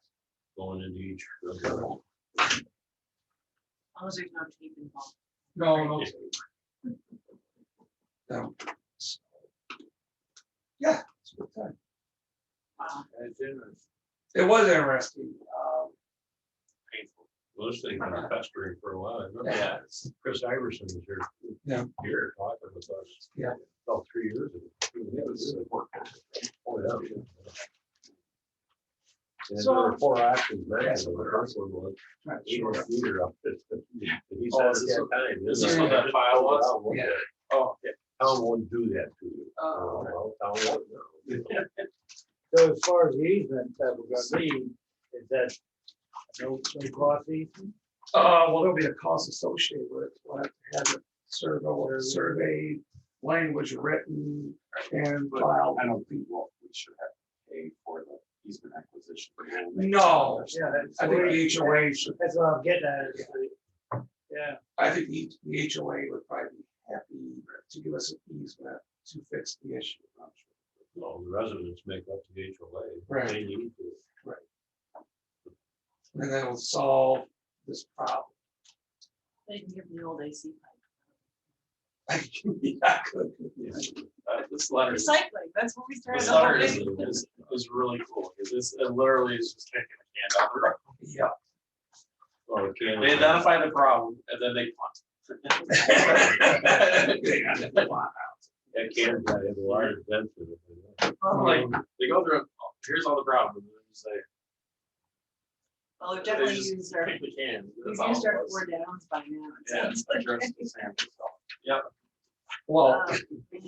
Going into each. As long as there's no teeth involved. No. No. Yeah, it's a good time. Wow. It was interesting. Painful. Those things been festering for a while. Yeah. Chris Iverson was here. Yeah. Here talking with us. Yeah. About 3 years ago. It was important. Oh, yeah. And So- there were 4 options then. Yes. The first one was Not 8 sure. meter up. He Oh, said is at this that what- time. is this what that file was? Yeah. Oh, yeah. Town won't do that to you. Oh. Well, town won't, no. So as far as the easement that we're gonna need, is that no cost easement? Well, there'll be a cost associated with it. We'll have to have it surveyed, language written, and filed. I don't think we should have to pay for the easement acquisition. No. Yeah, that's. I think the HOA should, That's what I'm getting at, is yeah. I think the HOA would probably be happy to give us an easement to fix the issue. I'm sure. Well, the residents make up to the HOA. Right. They need to. And then it'll solve this problem. They can give the old AC Yeah, good. This letter, pipe. Recycling, that's what we started. this the whole letter thing. is really cool, because it literally is just kicking the can down the road. Yeah. Well, it can't- They identify the problem, and then they punt. That can have a large density. Like, they go through, oh, here's all the problems, and then you say. Well, we've they definitely just used our, kick the can. we've That's all used it our was. 4 downs by now. it Yeah, sounds like. address the same stuff. Yep. Well, Um,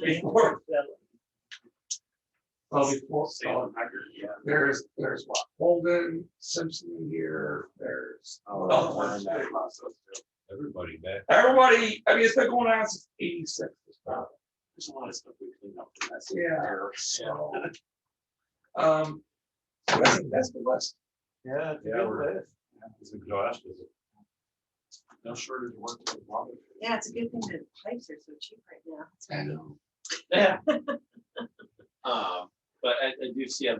before, before, Salem, Packard, yeah. there's what, Holden, Simpson in here, there's. Oh, we're in that process too. Everybody back. Everybody, I mean, it's been going on since 86, this problem. There's a lot of stuff we clean up from that. Yeah, so. So that's the list. Yeah, it's a Yeah, good we're- list. It's exhausted. No shortage of work for the water. Yeah, it's a good thing that pipes are so cheap right now. I know. Yeah. But I do see a